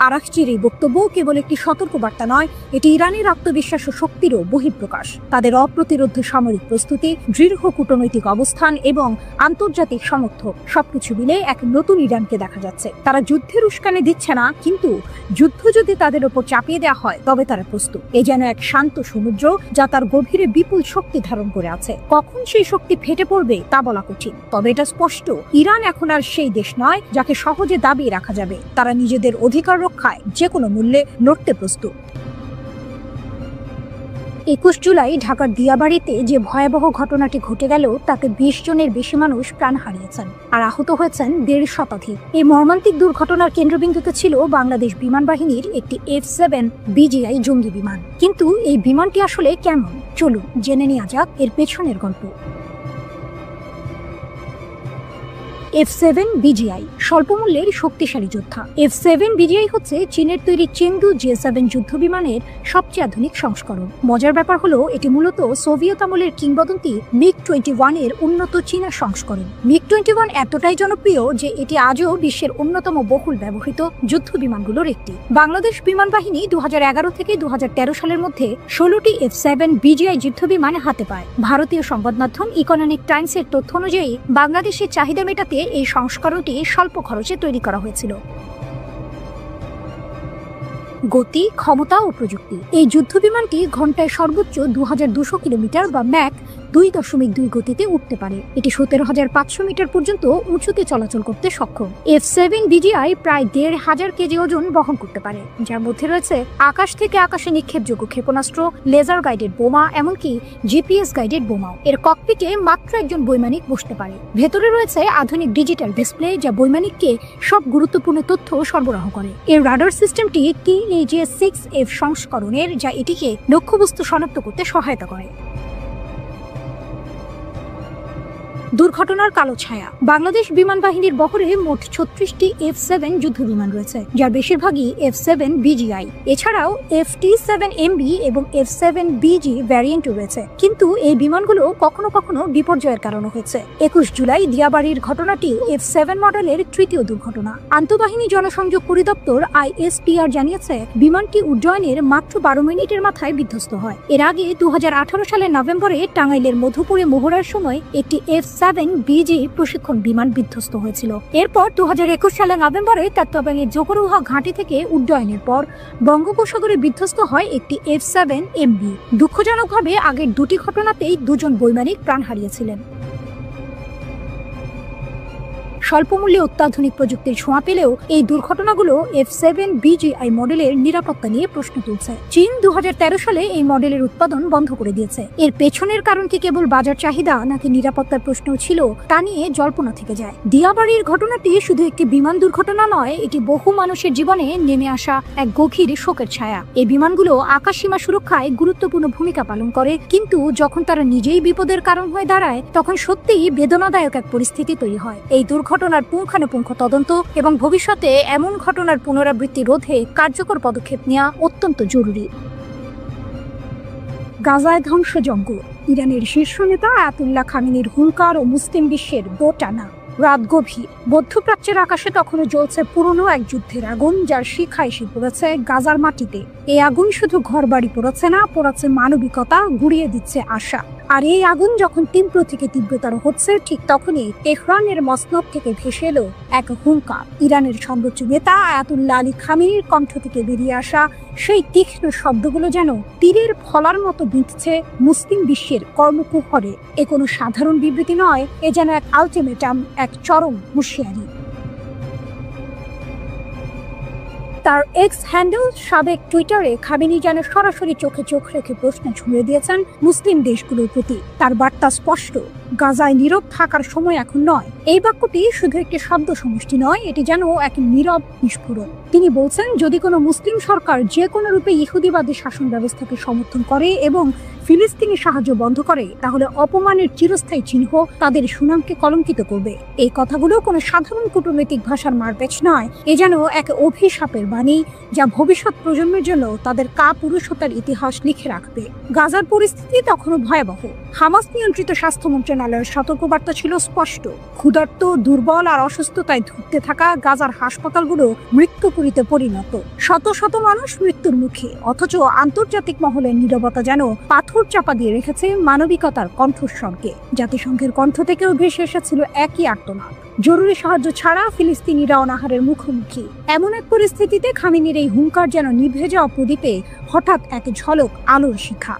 আরাকচির এই বক্তব্য কেবল একটি সতর্কবার্তা নয়, এটি ইরানের আত্মবিশ্বাস ও শক্তিরও বহিঃপ্রকাশ। তাদের অপ্রতিরোধ সামরিক প্রস্তুতি, দৃঢ় কূটনৈতিক অবস্থান এবং আন্তর্জাতিক সমর্থন সবকিছু মিলে এক নতুন ইরানকে দেখা যাচ্ছে। তারা যুদ্ধের উস্কানি দিচ্ছে না, কিন্তু যুদ্ধ যদি তাদের ওপর চাপিয়ে দেওয়া হয় তবে তারা প্রস্তুত। এ যেন এক শান্ত সমুদ্র যা তার গভীরে বিপুল শক্তি ধারণ করে আছে। কখন সেই শক্তি ফেটে পড়বে তা বলা কঠিন, তবে এটা স্পষ্ট, ইরান এখন আর সেই দেশ নয় যাকে সহজে দাবিয়ে রাখা যাবে। তারা নিজেদের অধিকার রক্ষায় যে কোনো মূল্যে লড়তে প্রস্তুত। 21 জুলাই ঢাকার দিয়াবাড়িতে যে ভয়াবহ ঘটনাটি ঘটে গেল তাতে 20 জনের বেশি মানুষ প্রাণ হারিয়েছেন আর আহত হয়েছেন 1.5 শতাধিক। এই মর্মান্তিক দুর্ঘটনার কেন্দ্রবিন্দুতে ছিল বাংলাদেশ বিমান বাহিনীর একটি F-7 BGI জঙ্গি বিমান। কিন্তু এই বিমানটি আসলে কেমন, চলুন জেনে নেওয়া যাক এর পেছনের গল্প। F-7 BGI স্বল্পমূল্যের শক্তিশালী যোদ্ধা। F-7 BGI হচ্ছে চীনের তৈরি চেংদু J-7 যুদ্ধ বিমানের সবচেয়ে আধুনিক সংস্করণ। মজার ব্যাপার হলো এটি মূলত সোভিয়েত আমলের কিংবদন্তি MiG-21 এর উন্নত চীনা সংস্করণ। MiG-21 এতটাই জনপ্রিয় যে এটি আজও বিশ্বের অন্যতম বহুল ব্যবহৃত যুদ্ধ বিমানগুলোর একটি। বাংলাদেশ বিমান বাহিনী 2011 থেকে 2013 সালের মধ্যে 16টি F-7 BGI যুদ্ধ বিমান হাতে পায়। ভারতীয় সংবাদ মাধ্যম ইকোনমিক টাইমসের তথ্য অনুযায়ী বাংলাদেশের চাহিদা মেটাতে এই সংস্করণটি স্বল্প খরচে তৈরি করা হয়েছিল। গতি, ক্ষমতা ও প্রযুক্তি। এই যুদ্ধ বিমানটি ঘন্টায় সর্বোচ্চ 2200 কিলোমিটার বা ম্যাক 2.2 গতিতে উঠতে পারে। এটি 17,500 মিটার পর্যন্ত উঁচুতে চলাচল করতে সক্ষম। F-7 BGI প্রায় 1,500 কেজি ওজন বহন করতে পারে, যার মধ্যে রয়েছে আকাশ থেকে আকাশে নিক্ষেপযোগ্য ক্ষেপণাস্ত্র, লেজার গাইডেড বোমা, এমনকি GPS গাইডেড বোমাও। এর ককপিটে মাত্র একজন বৈমানিক বসতে পারে। ভেতরে রয়েছে আধুনিক ডিজিটাল ডিসপ্লে যা বৈমানিককে সব গুরুত্বপূর্ণ তথ্য সরবরাহ করে। এর রাডার সিস্টেমটি TAJ-6F সংস্করণের, যা এটিকে লক্ষ্যবস্তু শনাক্ত করতে সহায়তা করে। দুর্ঘটনার কালো ছায়া। বাংলাদেশ বিমান বাহিনীর বহরে মোট 36টি F-7 যুদ্ধ বিমান রয়েছে, যার বেশিরভাগই F-7 BGI। এছাড়াও FT-7MB এবং F-7 BG ভ্যারিয়েন্টও রয়েছে, কিন্তু এই বিমানগুলো কখনো কখনো বিপর্যয়ের কারণ হয়েছে। 21 জুলাই দিয়াবাড়ির ঘটনাটি F-7 মডেলের তৃতীয় দুর্ঘটনা। আন্তঃবাহিনী জনসংযোগ পরিদপ্তর ISPR জানিয়েছে বিমানটি উড্ডয়নের মাত্র 12 মিনিটের মাথায় বিধ্বস্ত হয়। এর আগে 2018 সালের নভেম্বরে টাঙ্গাইলের মধুপুরে মহড়ার সময় একটি F-7 BG প্রশিক্ষণ বিমান বিধ্বস্ত হয়েছিল। এরপর 2021 সালের নভেম্বরে তেত্তাবাঙের জোকরুহা ঘাঁটি থেকে উড্ডয়নের পর বঙ্গোপসাগরে বিধ্বস্ত হয় একটি F-7MB। দুঃখজনকভাবে আগের দুটি ঘটনাতেই 2 জন বৈমানিক প্রাণ হারিয়েছিলেন। স্বল্পমূল্যে অত্যাধুনিক প্রযুক্তির ছোঁয়া পেলেও এই দুর্ঘটনাগুলো F-7 BGI মডেলের নিরাপত্তা নিয়ে প্রশ্ন তুলছে। চীন 2013 সালে এই মডেলের উৎপাদন বন্ধ করে দিয়েছে। এর পেছনের কারণ কি কেবল বাজার চাহিদা নাকি নিরাপত্তার প্রশ্ন ছিল তা নিয়ে জল্পনা থেকে যায়। দিয়াবাড়ির ঘটনাটি শুধু একটি বিমান দুর্ঘটনা নয়, এটি বহু মানুষের জীবনে নেমে আসা এক গভীর শোকের ছায়া। এই বিমানগুলো আকাশসীমা সুরক্ষায় গুরুত্বপূর্ণ ভূমিকা পালন করে, কিন্তু যখন তারা নিজেই বিপদের কারণ হয়ে দাঁড়ায় তখন সত্যিই বেদনাদায়ক এক পরিস্থিতি তৈরি হয়। এই ঘটনার পুঙ্খানুপুঙ্খ তদন্ত এবং ভবিষ্যতে এমন ঘটনার পুনরাবৃত্তি রোধে কার্যকর পদক্ষেপ নেওয়া অত্যন্ত জরুরি। গাজায় ধ্বংসযজ্ঞ। ইরানের শীর্ষ নেতা আয়াতুল্লাহ খামেনির হুঙ্কার ও মুসলিম বিশ্বের দোটানা। রাত গভীর, মধ্যপ্রাচ্যের আকাশে তখনও জ্বলছে পুরনো এক যুদ্ধের আগুন, যার শিখা এসে পড়েছে গাজার মাটিতে। এই আগুন শুধু ঘরবাড়ি পোড়াচ্ছে না, পোড়াচ্ছে মানবিকতা, গুড়িয়ে দিচ্ছে আশা। আর এই আগুন যখন তীব্র থেকে তীব্রতর হচ্ছে, ঠিক তখনই তেহরানের মসনদ থেকে ভেসে এলো এক হুঙ্কার। ইরানের সর্বোচ্চ নেতা আয়াতুল্লাহ আলী খামেনির কণ্ঠ থেকে বেরিয়ে আসা সেই তীক্ষ্ণ শব্দগুলো যেন তীরের ফলার মতো বিঁধছে মুসলিম বিশ্বের কর্মকুহরে। এ কোনো সাধারণ বিবৃতি নয়, এ যেন এক আলটিমেটাম, এক চরম হুঁশিয়ারি। তার এক্স হ্যান্ডেল সাবেক টুইটারে খামেনি যেন সরাসরি চোখে চোখ রেখে প্রশ্ন ছুঁড়ে দিয়েছেন মুসলিম দেশগুলোর প্রতি। তার বার্তা স্পষ্ট, গাজায় নীরব থাকার সময় এখন নয়। এই বাক্যটি শুধু একটি শব্দ সমষ্টি নয়, এটি যেন এক নীরব বিস্ফোরণ। তিনি বলছেন, যদি কোনো মুসলিম সরকার যে কোনো রূপে ইহুদিবাদী শাসন ব্যবস্থাকে সমর্থন করে এবং ফিলিস্তিনি সাহায্য বন্ধ করে, তাহলে অপমানের চিরস্থায়ী চিহ্ন তাদের সুনামকে কলঙ্কিত করবে। এই কথাগুলো কোনো সাধারণ কূটনৈতিক ভাষার মারপ্যাচ নয়, এ যেন এক অভিশাপের বাণী, যা ভবিষ্যৎ প্রজন্মের জন্য তাদের কাপুরুষতার ইতিহাস লিখে রাখবে। গাজার পরিস্থিতি তখনও ভয়াবহ। হামাস নিয়ন্ত্রিত স্বাস্থ্য মন্ত্রণালয়ের সতর্কবার্তা ছিল স্পষ্ট, ক্ষুধার্ত, দুর্বল আর অসুস্থতায় ধুঁকতে থাকা গাজার হাসপাতালগুলো মৃত্যুপুরীতে পরিণত। শত শত মানুষ মৃত্যুর মুখে, অথচ আন্তর্জাতিক মহলের নীরবতা যেন পাথর চাপা দিয়ে রেখেছে মানবিকতার কণ্ঠস্বরকে। জাতিসংঘের কণ্ঠ থেকেও ভেসে এসেছিল একই আর্তনাদ, জরুরি সাহায্য ছাড়া ফিলিস্তিনিরা অনাহারের মুখোমুখি। এমন এক পরিস্থিতিতে খামেনির এই হুঙ্কার যেন নিভে যাওয়া প্রদীপে হঠাৎ এক ঝলক আলোর শিখা।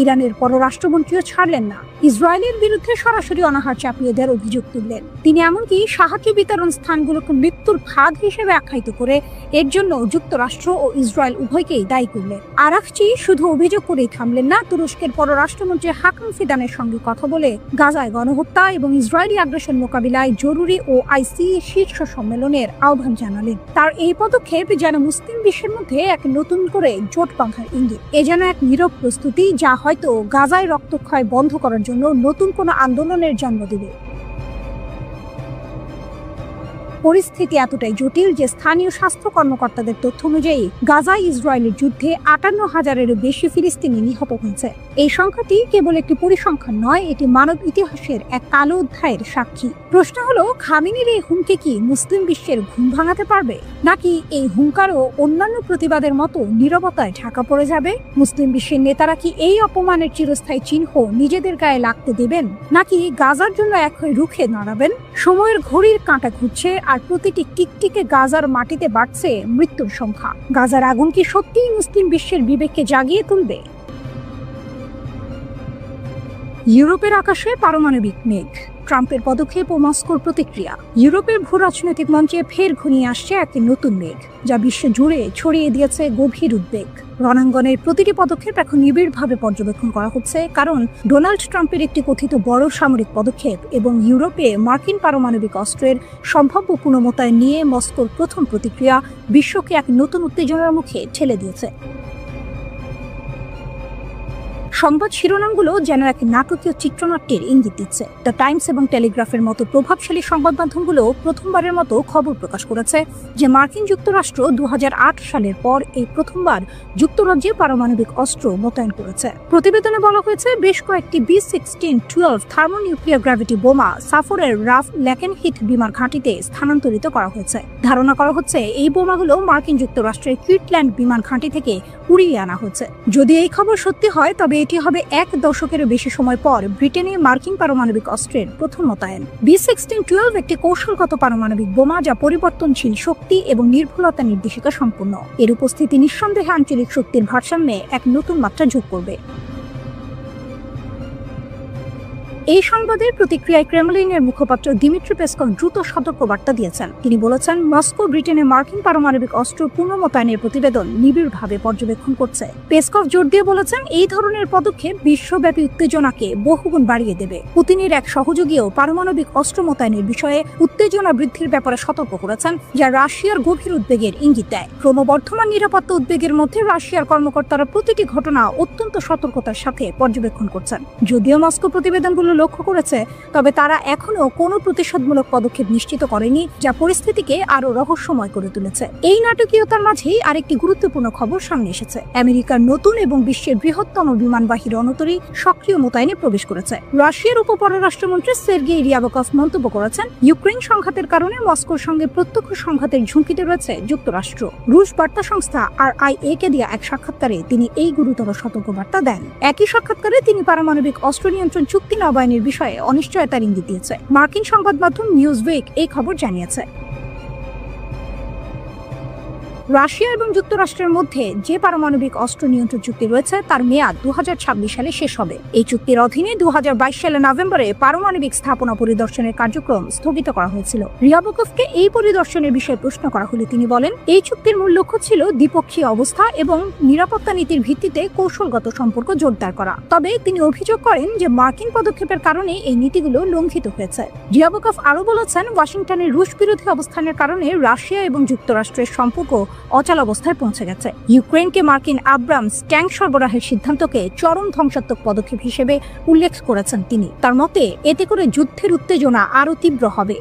ইরানের পররাষ্ট্রমন্ত্রীও ছাড়লেন না, ইসরায়েলের বিরুদ্ধে সরাসরি অনাহার চাপিয়ে দেওয়ার অভিযোগ তুললেন। তিনি এমনকি সাহায্য বিতরণ স্থানগুলোকে মৃত্যুর ফাঁদ হিসেবে আখ্যায়িত করে এর জন্য যুক্তরাষ্ট্র ও ইসরায়েল উভয়কেই দায়ী করলেন। আরাকচি শুধু অভিযোগ করেই থামলেন না, তুরস্কের পররাষ্ট্রমন্ত্রী হাকাম ফিদানের সঙ্গে কথা বলে গাজায় গণহত্যা এবং ইসরায়েলি আগ্রাসন মোকাবিলায় জরুরি OIC শীর্ষ সম্মেলনের আহ্বান জানালেন। তার এই পদক্ষেপ যেন মুসলিম বিশ্বের মধ্যে এক নতুন করে জোট বাঁধার ইঙ্গিত। এ যেন এক নীরব প্রস্তুতি, যা হয়তো গাজায় রক্তক্ষয় বন্ধ করার জন্য নতুন কোনো আন্দোলনের জন্ম দেবে। পরিস্থিতি এতটাই জটিল যে স্থানীয় স্বাস্থ্য কর্মকর্তাদের তথ্য অনুযায়ী গাজায় ইসরায়েলের যুদ্ধে 58,000-এরও বেশি ফিলিস্তিনি নিহত হয়েছে। এই সংখ্যাটি কেবল একটি পরিসংখ্যান নয়, এটি মানব ইতিহাসের এক কালো অধ্যায়ের সাক্ষী। প্রশ্ন হলো, খামেনির এই হুমকি কি মুসলিম বিশ্বের ঘুম ভাঙাতে পারবে, নাকি এই হুঙ্কারও অন্যান্য প্রতিবাদের মতো নীরবতায় ঢাকা পড়ে যাবে? মুসলিম বিশ্বের নেতারা কি এই অপমানের চিরস্থায়ী চিহ্ন নিজেদের গায়ে লাগতে দেবেন, নাকি গাজার জন্য এক হয়ে রুখে দাঁড়াবেন? সময়ের ঘড়ির কাঁটা ঘুরছে, আর প্রতিটি টিকটিকে গাজার মাটিতে বাড়ছে মৃত্যুর সংখ্যা। গাজার আগুন কি সত্যিই মুসলিম বিশ্বের বিবেককে জাগিয়ে তুলবে? ইউরোপের আকাশে পারমাণবিক মেঘ, ট্রাম্পের পদক্ষেপ ও মস্কোর প্রতিক্রিয়া। ইউরোপের ভূ রাজনৈতিক মঞ্চে ফের ঘনিয়ে আসছে একটি নতুন মেঘ, যা বিশ্ব জুড়ে ছড়িয়ে দিয়েছে গভীর উদ্বেগ। রণাঙ্গনের প্রতিটি পদক্ষেপ এখন নিবিড়ভাবে পর্যবেক্ষণ করা হচ্ছে, কারণ ডোনাল্ড ট্রাম্পের একটি কথিত বড় সামরিক পদক্ষেপ এবং ইউরোপে মার্কিন পারমাণবিক অস্ত্রের সম্ভাব্য পুনর্মোতায়েন নিয়ে মস্কোর প্রথম প্রতিক্রিয়া বিশ্বকে এক নতুন উত্তেজনার মুখে ঠেলে দিয়েছে। সংবাদ শিরোনামগুলো যেন এক নাটকীয় চিত্রনাট্যের ইঙ্গিত দিচ্ছে। দ্য টাইমস এবং টেলিগ্রাফের মতো প্রভাবশালী সংবাদ মাধ্যমগুলো প্রথমবারের মতো খবর প্রকাশ করেছে যে মার্কিন যুক্তরাষ্ট্র 2008 সালের পর এই প্রথমবার যুক্তরাজ্যে পারমাণবিক অস্ত্র মোতায়েন করেছে। প্রতিবেদনে বলা হয়েছে, বেশ কয়েকটি B-16-12 থার্মোনিউক্লিয়ার গ্র্যাভিটি বোমা সাফরের রাফ ল্যাকেনহিথ বিমান ঘাঁটিতে স্থানান্তরিত করা হয়েছে। ধারণা করা হচ্ছে এই বোমাগুলো মার্কিন যুক্তরাষ্ট্রের কিটল্যান্ড বিমান ঘাঁটি থেকে উড়িয়ে আনা হয়েছে। যদি এই খবর সত্যি হয়, তবে এটি হবে এক দশকেরও বেশি সময় পর ব্রিটেনে মার্কিন পারমাণবিক অস্ত্রের প্রথম মোতায়েন। B-16-12 একটি কৌশলগত পারমাণবিক বোমা, যা পরিবর্তনশীল শক্তি এবং নির্ভুলতা নির্দেশিকা সম্পন্ন। এর উপস্থিতি নিঃসন্দেহে আঞ্চলিক শক্তির ভারসাম্যে এক নতুন মাত্রা যোগ করবে। এই সংবাদের প্রতিক্রিয়ায় ক্রেমলিনের মুখপাত্র দিমিত্রি পেসকভ দ্রুত সতর্কবার্তা দিয়েছেন। তিনি বলেছেন, মস্কো ব্রিটেনে মার্কিন পারমাণবিক অস্ত্র পুনর্মোতায়েনের প্রতিবেদন নিবিড়ভাবে পর্যবেক্ষণ করছে। পেসকভ জোর দিয়ে বলেছেন, এই ধরনের পদক্ষেপ বিশ্বব্যাপী উত্তেজনাকে বহুগুণ বাড়িয়ে দেবে। পুতিনের এক সহযোগীও পারমাণবিক অস্ত্র মোতায়েনের বিষয়ে উত্তেজনা বৃদ্ধির ব্যাপারে সতর্ক করেছেন, যা রাশিয়ার গভীর উদ্বেগের ইঙ্গিত দেয়। ক্রমবর্ধমান নিরাপত্তা উদ্বেগের মধ্যে রাশিয়ার কর্মকর্তারা প্রতিটি ঘটনা অত্যন্ত সতর্কতার সাথে পর্যবেক্ষণ করছেন। যদিও মস্কো প্রতিবেদনগুলো দেশগুলো লক্ষ্য করেছে, তবে তারা এখনো কোনো প্রতিশোধমূলক পদক্ষেপ নিশ্চিত করেনি, যা পরিস্থিতিকে আরো রহস্যময় করে তুলেছে। এই নাটকীয়তার মাঝেই আরেকটি গুরুত্বপূর্ণ খবর সামনে এসেছে। আমেরিকার নতুন এবং বিশ্বের বৃহত্তম বিমানবাহী রণতরী সক্রিয় মোতায়েনে প্রবেশ করেছে। রাশিয়ার উপপররাষ্ট্রমন্ত্রী সের্গেই রিয়াবকভ মন্তব্য করেছেন, ইউক্রেন সংঘাতের কারণে মস্কোর সঙ্গে প্রত্যক্ষ সংঘাতের ঝুঁকিতে রয়েছে যুক্তরাষ্ট্র। রুশ বার্তা সংস্থা RIA কে দেয়া এক সাক্ষাৎকারে তিনি এই গুরুতর সতর্কবার্তা দেন। একই সাক্ষাৎকারে তিনি পারমাণবিক অস্ত্র নিয়ন্ত্রণ চুক্তি নবায়নের বিষয়ে অনিশ্চয়তার ইঙ্গিত দিয়েছে। মার্কিন সংবাদ মাধ্যম নিউজউইক এই খবর জানিয়েছে। রাশিয়া এবং যুক্তরাষ্ট্রের মধ্যে যে পারমাণবিক অস্ত্র নিয়ন্ত্রণ চুক্তি রয়েছে তার মেয়াদ 2026 সালে শেষ হবে। এই চুক্তির অধীনে 2022 সালের নভেম্বরে পারমাণবিক স্থাপনা পরিদর্শনের কার্যক্রম স্থগিত করা হয়েছিল। রিয়াবকভকে এই পরিদর্শনের বিষয়ে প্রশ্ন করা হলে তিনি বলেন, এই চুক্তির মূল লক্ষ্য ছিল দ্বিপক্ষীয় অবস্থা এবং নিরাপত্তা নীতির ভিত্তিতে কৌশলগত সম্পর্ক জোরদার করা। তবে তিনি অভিযোগ করেন যে মার্কিন পদক্ষেপের কারণে এই নীতিগুলো লঙ্ঘিত হয়েছে। রিয়াবকভ আরও বলেছেন, ওয়াশিংটনের রুশ বিরোধী অবস্থানের কারণে রাশিয়া এবং যুক্তরাষ্ট্রের সম্পর্ক অচল অবস্থায় পৌঁছে গেছে। ইউক্রেনকে মার্কিন আব্রামস ট্যাঙ্ক সরবরাহের সিদ্ধান্তকে চরম ধ্বংসাত্মক পদক্ষেপ হিসেবে উল্লেখ করেছেন তিনি। তার মতে এতে করে যুদ্ধের উত্তেজনা আরও তীব্র হবে।